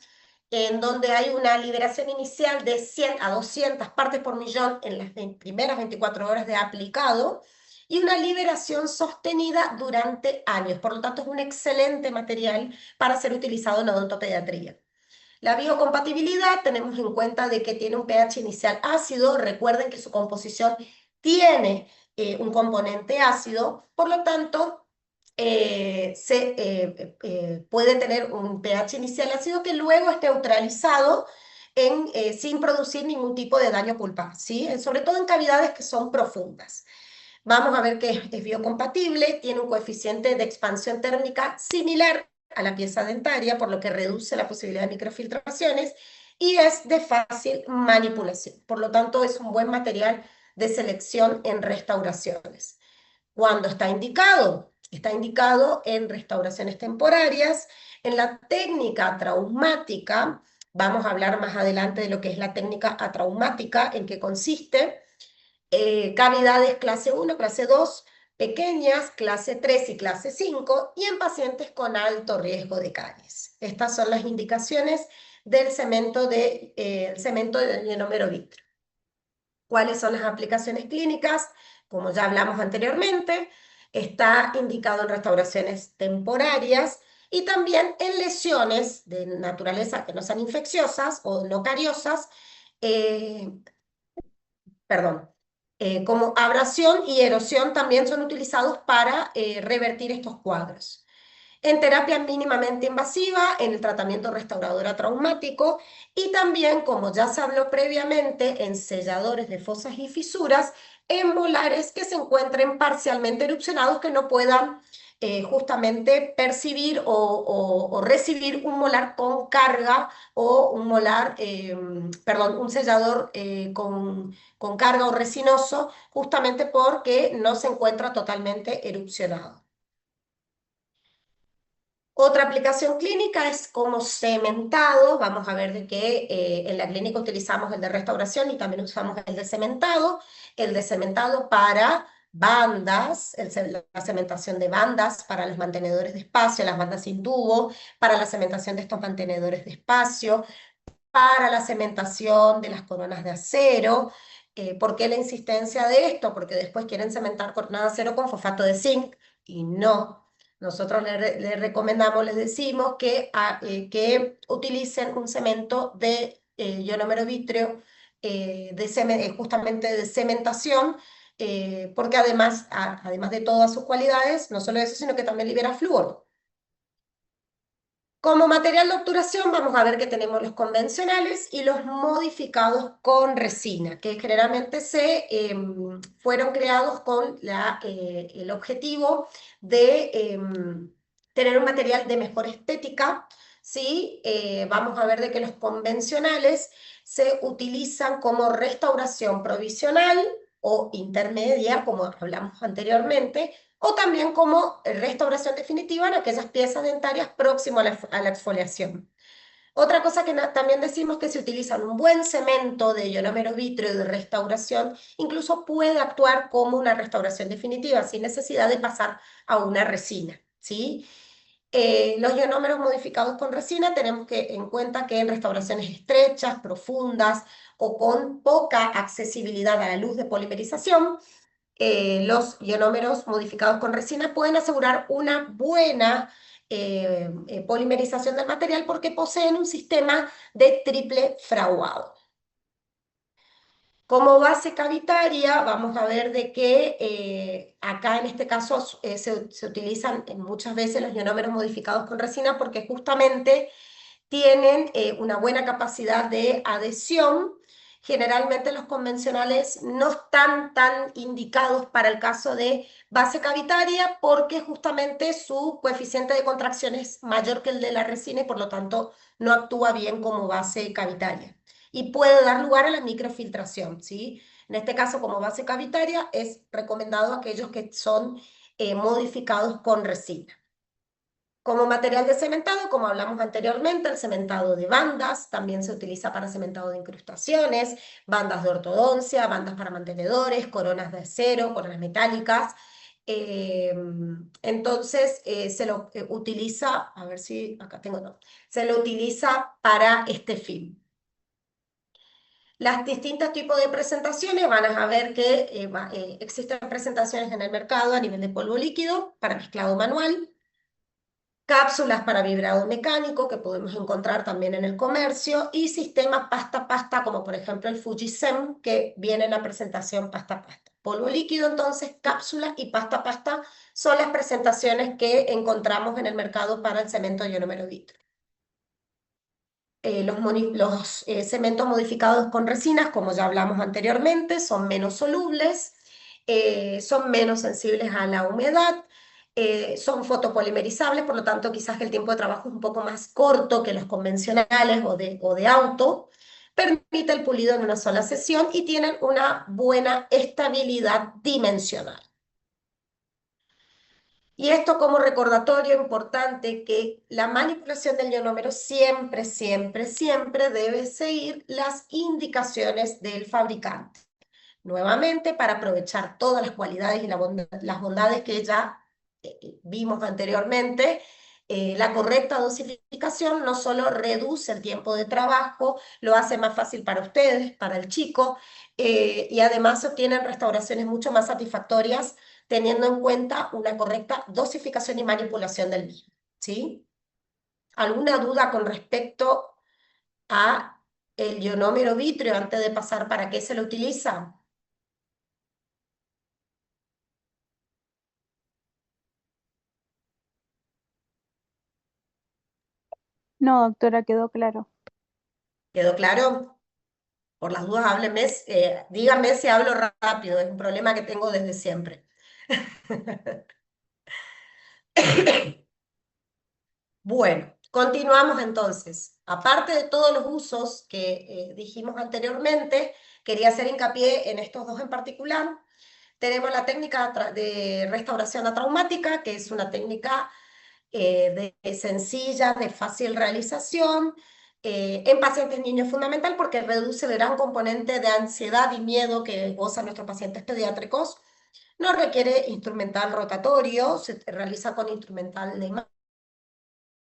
en donde hay una liberación inicial de 100 a 200 partes por millón en las primeras 24 horas de aplicado y una liberación sostenida durante años. Por lo tanto, es un excelente material para ser utilizado en odontopediatría. La biocompatibilidad, tenemos en cuenta de que tiene un pH inicial ácido, recuerden que su composición tiene un componente ácido, por lo tanto, puede tener un pH inicial ácido que luego es neutralizado sin producir ningún tipo de daño pulpar, ¿sí? Sobre todo en cavidades que son profundas. Vamos a ver que es biocompatible, tiene un coeficiente de expansión térmica similar a la pieza dentaria, por lo que reduce la posibilidad de microfiltraciones y es de fácil manipulación. Por lo tanto, es un buen material de selección en restauraciones. ¿Cuándo está indicado? Está indicado en restauraciones temporarias, en la técnica traumática. Vamos a hablar más adelante de lo que es la técnica atraumática, en qué consiste. Cavidades clase 1, clase 2, pequeñas, clase 3 y clase 5, y en pacientes con alto riesgo de caries. Estas son las indicaciones del cemento de ionómero vítreo. ¿Cuáles son las aplicaciones clínicas? Como ya hablamos anteriormente, está indicado en restauraciones temporarias y también en lesiones de naturaleza que no sean infecciosas o no cariosas, eh, perdón, como abrasión y erosión también son utilizados para revertir estos cuadros. En terapia mínimamente invasiva, en el tratamiento restauradora traumático y también, como ya se habló previamente, en selladores de fosas y fisuras, en molares que se encuentren parcialmente erupcionados que no puedan justamente percibir o recibir un molar con carga o un molar, perdón, un sellador con carga o resinoso, justamente porque no se encuentra totalmente erupcionado. Otra aplicación clínica es como cementado. Vamos a ver de que en la clínica utilizamos el de restauración y también usamos el de cementado. El de cementado para bandas, la cementación de bandas para los mantenedores de espacio, las bandas sin tubo, para la cementación de estos mantenedores de espacio, para la cementación de las coronas de acero. ¿Por qué la insistencia de esto? Porque después quieren cementar corona de acero con fosfato de zinc y no. Nosotros le recomendamos, les decimos que utilicen un cemento de ionómero vítreo justamente de cementación, porque además de todas sus cualidades, no solo eso, sino que también libera flúor. Como material de obturación vamos a ver que tenemos los convencionales y los modificados con resina, que generalmente fueron creados con el objetivo de tener un material de mejor estética, ¿sí? Vamos a ver de que los convencionales se utilizan como restauración provisional o intermedia, como hablamos anteriormente, o también como restauración definitiva en aquellas piezas dentarias próximas a la exfoliación. Otra cosa que también decimos que si utilizan un buen cemento de ionómero vítreo de restauración, incluso puede actuar como una restauración definitiva sin necesidad de pasar a una resina, ¿sí? Los ionómeros modificados con resina tenemos que en cuenta que en restauraciones estrechas, profundas o con poca accesibilidad a la luz de polimerización, los ionómeros modificados con resina pueden asegurar una buena polimerización del material porque poseen un sistema de triple fraguado. Como base cavitaria, vamos a ver de que acá en este caso se utilizan muchas veces los ionómeros modificados con resina porque justamente tienen una buena capacidad de adhesión. Generalmente los convencionales no están tan indicados para el caso de base cavitaria porque justamente su coeficiente de contracción es mayor que el de la resina y por lo tanto no actúa bien como base cavitaria. Y puede dar lugar a la microfiltración, ¿sí? En este caso, como base cavitaria, es recomendado aquellos que son modificados con resina. Como material de cementado, como hablamos anteriormente, el cementado de bandas también se utiliza para cementado de incrustaciones, bandas de ortodoncia, bandas para mantenedores, coronas de acero, coronas metálicas. Entonces se lo utiliza, a ver si acá tengo, no, se lo utiliza para este fin. Las distintos tipos de presentaciones van a ver que existen presentaciones en el mercado a nivel de polvo líquido para mezclado manual, cápsulas para vibrado mecánico que podemos encontrar también en el comercio y sistemas pasta-pasta como por ejemplo el Fujisem que viene en la presentación pasta-pasta. Polvo líquido entonces, cápsulas y pasta-pasta son las presentaciones que encontramos en el mercado para el cemento ionómero vítreo. Los cementos modificados con resinas, como ya hablamos anteriormente, son menos solubles, son menos sensibles a la humedad, son fotopolimerizables, por lo tanto quizás el tiempo de trabajo es un poco más corto que los convencionales o de auto, permite el pulido en una sola sesión y tienen una buena estabilidad dimensional. Y esto como recordatorio importante que la manipulación del ionómero siempre, siempre, siempre debe seguir las indicaciones del fabricante. Nuevamente, para aprovechar todas las cualidades y las bondades que ya vimos anteriormente, la correcta dosificación no solo reduce el tiempo de trabajo, lo hace más fácil para ustedes, para el chico, y además se obtienen restauraciones mucho más satisfactorias teniendo en cuenta una correcta dosificación y manipulación del mismo, ¿sí? ¿Alguna duda con respecto a el ionómero vítreo antes de pasar para qué se lo utiliza? No, doctora, quedó claro. ¿Quedó claro? Por las dudas, háblenme, díganme si hablo rápido, es un problema que tengo desde siempre. Bueno, continuamos entonces. Aparte de todos los usos que dijimos anteriormente, quería hacer hincapié en estos dos en particular. Tenemos la técnica de restauración atraumática, que es una técnica sencilla, de fácil realización, en pacientes niños fundamental porque reduce el gran componente de ansiedad y miedo que gozan nuestros pacientes pediátricos. No requiere instrumental rotatorio, se realiza con instrumental de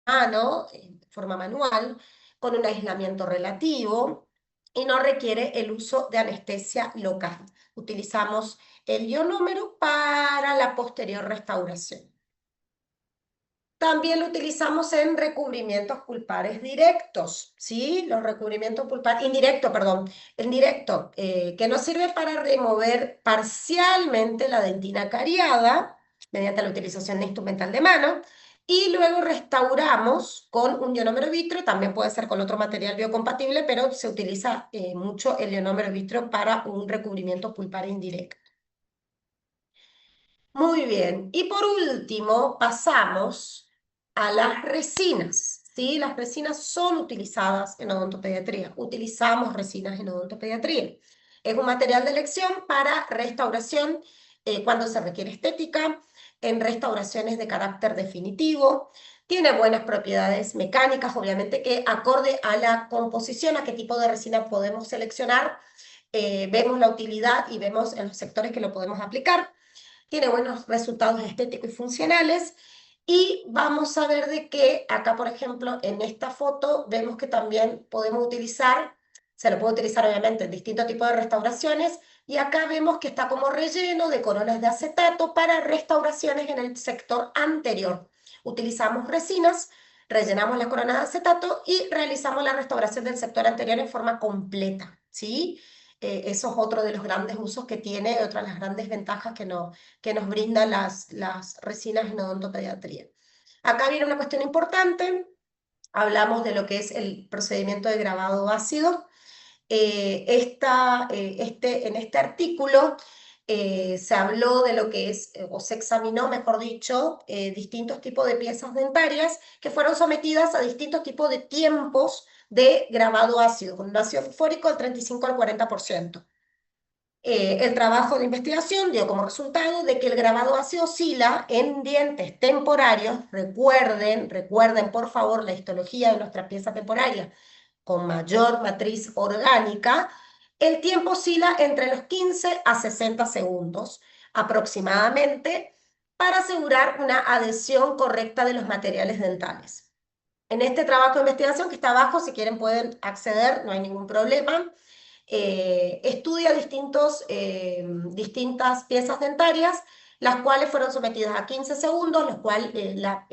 mano, de forma manual, con un aislamiento relativo y no requiere el uso de anestesia local. Utilizamos el ionómero para la posterior restauración. También lo utilizamos en recubrimientos pulpares directos, ¿sí? Los recubrimientos pulpares, indirecto, perdón, el directo, que nos sirve para remover parcialmente la dentina cariada mediante la utilización de instrumental de mano, y luego restauramos con un ionómero vítreo, también puede ser con otro material biocompatible, pero se utiliza mucho el ionómero vítreo para un recubrimiento pulpar indirecto. Muy bien, y por último pasamos a las resinas, ¿sí? Las resinas son utilizadas en odontopediatría, utilizamos resinas en odontopediatría. Es un material de elección para restauración cuando se requiere estética, en restauraciones de carácter definitivo, tiene buenas propiedades mecánicas, obviamente que acorde a la composición, a qué tipo de resina podemos seleccionar, vemos la utilidad y vemos en los sectores que lo podemos aplicar. Tiene buenos resultados estéticos y funcionales. Y vamos a ver de que acá, por ejemplo, en esta foto vemos que también podemos utilizar, se lo puede utilizar obviamente en distintos tipos de restauraciones, y acá vemos que está como relleno de coronas de acetato para restauraciones en el sector anterior. Utilizamos resinas, rellenamos las coronas de acetato y realizamos la restauración del sector anterior en forma completa, ¿sí? Eso es otro de los grandes usos que tiene, otra de las grandes ventajas que nos brindan las resinas en odontopediatría. Acá viene una cuestión importante, hablamos de lo que es el procedimiento de grabado ácido. En este artículo se habló de lo que es, o se examinó, mejor dicho, distintos tipos de piezas dentarias que fueron sometidas a distintos tipos de tiempos de grabado ácido, con un ácido fosfórico del 35 al 40%. El trabajo de investigación dio como resultado de que el grabado ácido oscila en dientes temporarios. Recuerden por favor la histología de nuestra pieza temporaria con mayor matriz orgánica. El tiempo oscila entre los 15 a 60 segundos aproximadamente para asegurar una adhesión correcta de los materiales dentales. En este trabajo de investigación que está abajo, si quieren pueden acceder, no hay ningún problema. Estudia distintas piezas dentarias, las cuales fueron sometidas a 15 segundos, los cuales la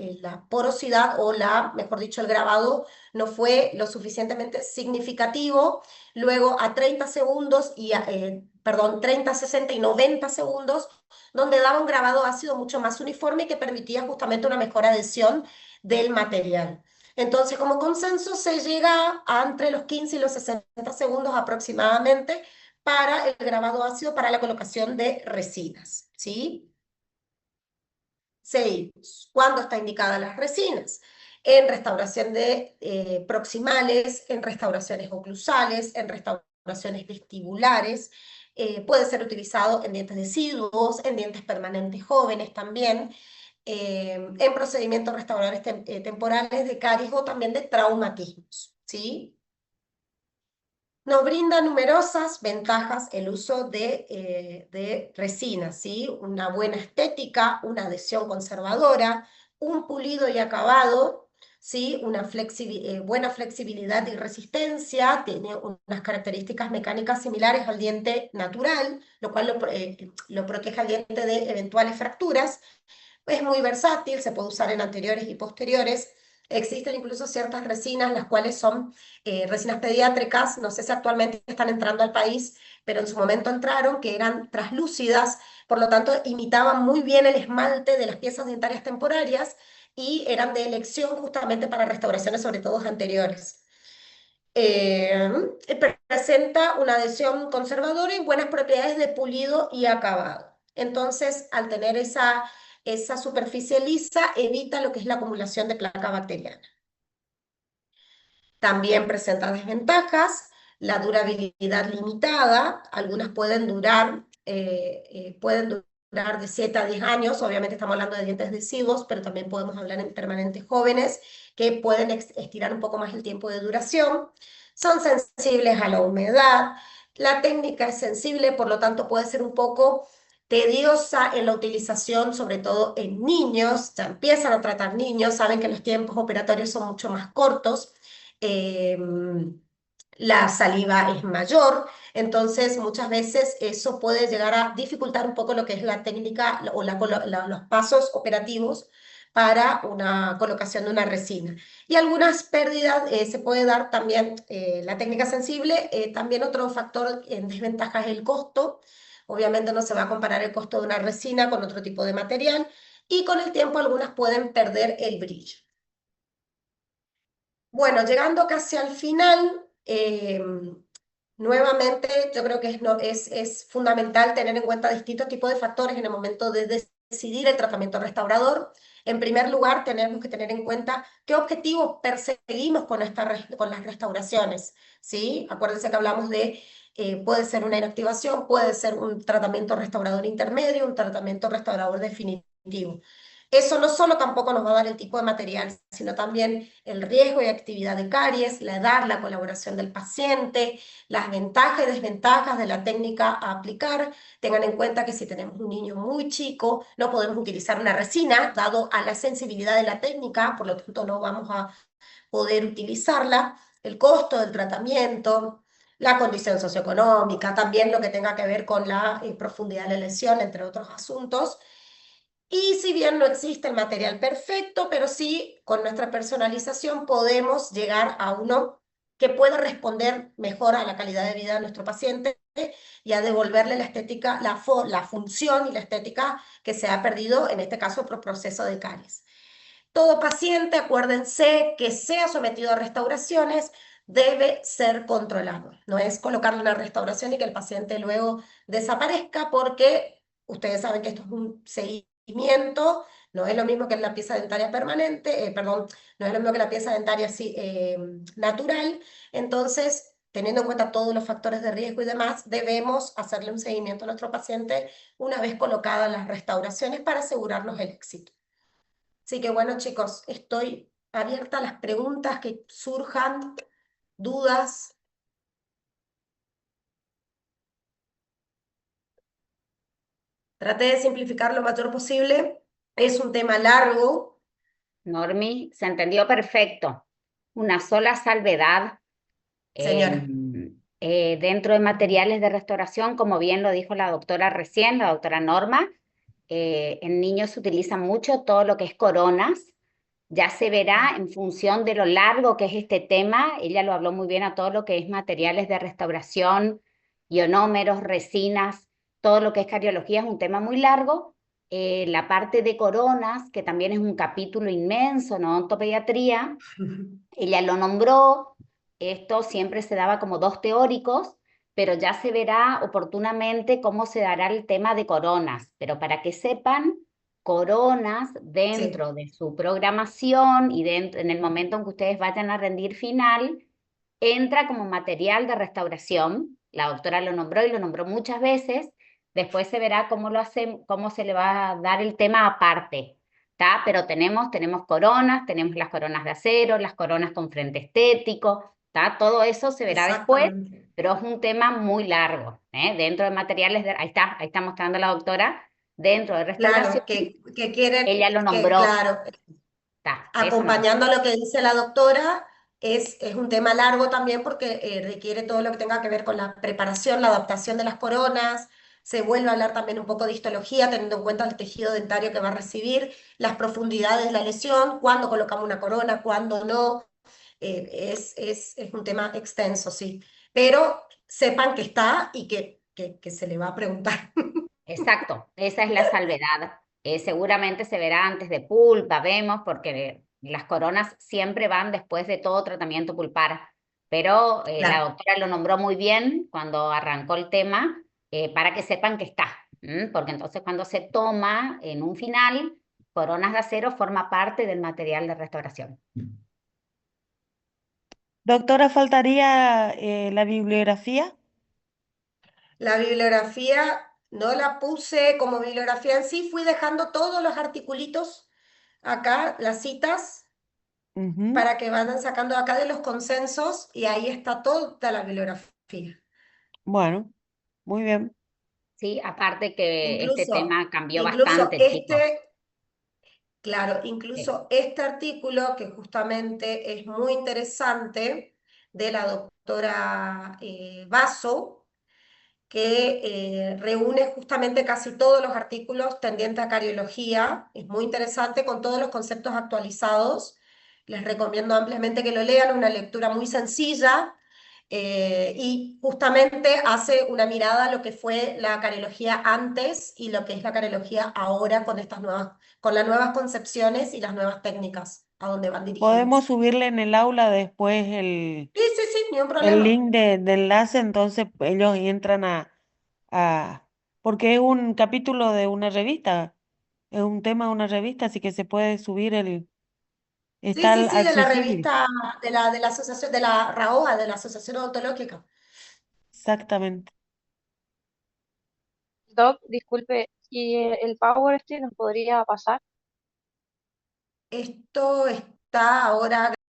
porosidad o mejor dicho, el grabado no fue lo suficientemente significativo. Luego a 30 segundos, 30, 60 y 90 segundos, donde daba un grabado ácido mucho más uniforme y que permitía justamente una mejor adhesión del material. Entonces, como consenso, se llega a entre los 15 y los 60 segundos aproximadamente para el grabado ácido para la colocación de resinas, ¿sí? Seguimos. ¿Cuándo está indicada las resinas? En restauración de proximales, en restauraciones oclusales, en restauraciones vestibulares. Puede ser utilizado en dientes deciduos, en dientes permanentes jóvenes también, en procedimientos restauradores temporales de caries o también de traumatismos, ¿sí? Nos brinda numerosas ventajas el uso de resinas, ¿sí? Una buena estética, una adhesión conservadora, un pulido y acabado, ¿sí? Una buena flexibilidad y resistencia, tiene unas características mecánicas similares al diente natural, lo cual lo protege al diente de eventuales fracturas. Es muy versátil, se puede usar en anteriores y posteriores. Existen incluso ciertas resinas, las cuales son resinas pediátricas, no sé si actualmente están entrando al país, pero en su momento entraron, que eran translúcidas, por lo tanto imitaban muy bien el esmalte de las piezas dentarias temporarias y eran de elección justamente para restauraciones, sobre todo anteriores. Presenta una adhesión conservadora y buenas propiedades de pulido y acabado. Entonces, al tener esa superficie lisa, evita lo que es la acumulación de placa bacteriana. También presenta desventajas, la durabilidad limitada, algunas pueden durar de 7 a 10 años, obviamente estamos hablando de dientes deciduos, pero también podemos hablar en permanentes jóvenes que pueden estirar un poco más el tiempo de duración. Son sensibles a la humedad, la técnica es sensible, por lo tanto puede ser un poco tediosa en la utilización, sobre todo en niños. Ya empiezan a tratar niños, saben que los tiempos operatorios son mucho más cortos, la saliva es mayor, entonces muchas veces eso puede llegar a dificultar un poco lo que es la técnica o los pasos operativos para una colocación de una resina. Y algunas pérdidas se puede dar también la técnica sensible. También otro factor en desventaja es el costo. Obviamente no se va a comparar el costo de una resina con otro tipo de material y con el tiempo algunas pueden perder el brillo. Bueno, llegando casi al final, nuevamente yo creo que es fundamental tener en cuenta distintos tipos de factores en el momento de decidir el tratamiento restaurador. En primer lugar, tenemos que tener en cuenta qué objetivo perseguimos con con las restauraciones, ¿sí? Acuérdense que hablamos de, puede ser una inactivación, puede ser un tratamiento restaurador intermedio, un tratamiento restaurador definitivo. Eso no solo tampoco nos va a dar el tipo de material, sino también el riesgo y actividad de caries, la edad, la colaboración del paciente, las ventajas y desventajas de la técnica a aplicar. Tengan en cuenta que si tenemos un niño muy chico, no podemos utilizar una resina, dado a la sensibilidad de la técnica, por lo tanto no vamos a poder utilizarla. El costo del tratamiento, la condición socioeconómica, también lo que tenga que ver con la profundidad de la lesión, entre otros asuntos. Y si bien no existe el material perfecto, pero sí con nuestra personalización podemos llegar a uno que pueda responder mejor a la calidad de vida de nuestro paciente y a devolverle la estética, la función y la estética que se ha perdido, en este caso por proceso de caries. Todo paciente, acuérdense, que sea sometido a restauraciones debe ser controlado. No es colocarle una restauración y que el paciente luego desaparezca, porque ustedes saben que esto es un seguimiento, no es lo mismo que la pieza dentaria permanente, perdón, no es lo mismo que la pieza dentaria natural. Entonces, teniendo en cuenta todos los factores de riesgo y demás, debemos hacerle un seguimiento a nuestro paciente una vez colocadas las restauraciones para asegurarnos el éxito. Así que bueno, chicos, estoy abierta a las preguntas que surjan, dudas. Traté de simplificar lo mayor posible. Es un tema largo. Normi, se entendió perfecto. Una sola salvedad. Señora. Dentro de materiales de restauración, como bien lo dijo la doctora recién, la doctora Norma, en niños se utiliza mucho todo lo que es coronas. Ya se verá en función de lo largo que es este tema. Ella lo habló muy bien a todo lo que es materiales de restauración, ionómeros, resinas, todo lo que es cariología es un tema muy largo. La parte de coronas, que también es un capítulo inmenso en odontopediatría, ella lo nombró. Esto siempre se daba como dos teóricos, pero ya se verá oportunamente cómo se dará el tema de coronas. Pero para que sepan, coronas dentro de su programación y en el momento en que ustedes vayan a rendir final, entra como material de restauración. La doctora lo nombró y lo nombró muchas veces. Después se verá cómo lo hacen, cómo se le va a dar el tema aparte. ¿Tá? Pero tenemos coronas, tenemos las coronas de acero, las coronas con frente estético, ¿tá? Todo eso se verá después, Exactamente. pero es un tema muy largo, ¿eh? Dentro de materiales, ahí está mostrando la doctora, dentro de restauración, Claro, que quieren, ella lo que nombró, claro, está, eso no. acompañando a lo que dice la doctora, es un tema largo también porque requiere todo lo que tenga que ver con la preparación, la adaptación de las coronas. Se vuelve a hablar también un poco de histología, teniendo en cuenta el tejido dentario que va a recibir, las profundidades de la lesión, cuándo colocamos una corona, cuándo no. Es un tema extenso, sí. Pero sepan que está y que se le va a preguntar. Exacto, esa es la salvedad. Seguramente se verá antes de pulpa, vemos, porque las coronas siempre van después de todo tratamiento pulpar. Pero la Claro. doctora lo nombró muy bien cuando arrancó el tema, para que sepan que está. Porque entonces cuando se toma en un final, coronas de acero forma parte del material de restauración. Doctora, faltaría la bibliografía. La bibliografía no la puse como bibliografía en sí, fui dejando todos los articulitos acá, las citas, Ujú. para que vayan sacando acá de los consensos y ahí está toda la bibliografía. Bueno, muy bien. Sí, aparte que este Incluso, tema cambió incluso bastante, chicos. este, claro, incluso este artículo que justamente es muy interesante de la doctora Basso. que reúne justamente casi todos los artículos tendientes a cariología. Es muy interesante con todos los conceptos actualizados. Les recomiendo ampliamente que lo lean, una lectura muy sencilla y justamente hace una mirada a lo que fue la cariología antes y lo que es la cariología ahora con estas nuevas, con las nuevas concepciones y las nuevas técnicas a donde van Podemos dirigidas. subirle en el aula después el, Sí, sí, sí, ni un el problema. link de enlace, entonces ellos entran a, porque es un capítulo de una revista, es un tema de una revista, así que se puede subir Sí, está sí, sí, de la accesible. revista, de la asociación, de la RAOA, de la Asociación Odontológica. Exactamente. Doc, disculpe, ¿y el Power este nos podría pasar? Esto está ahora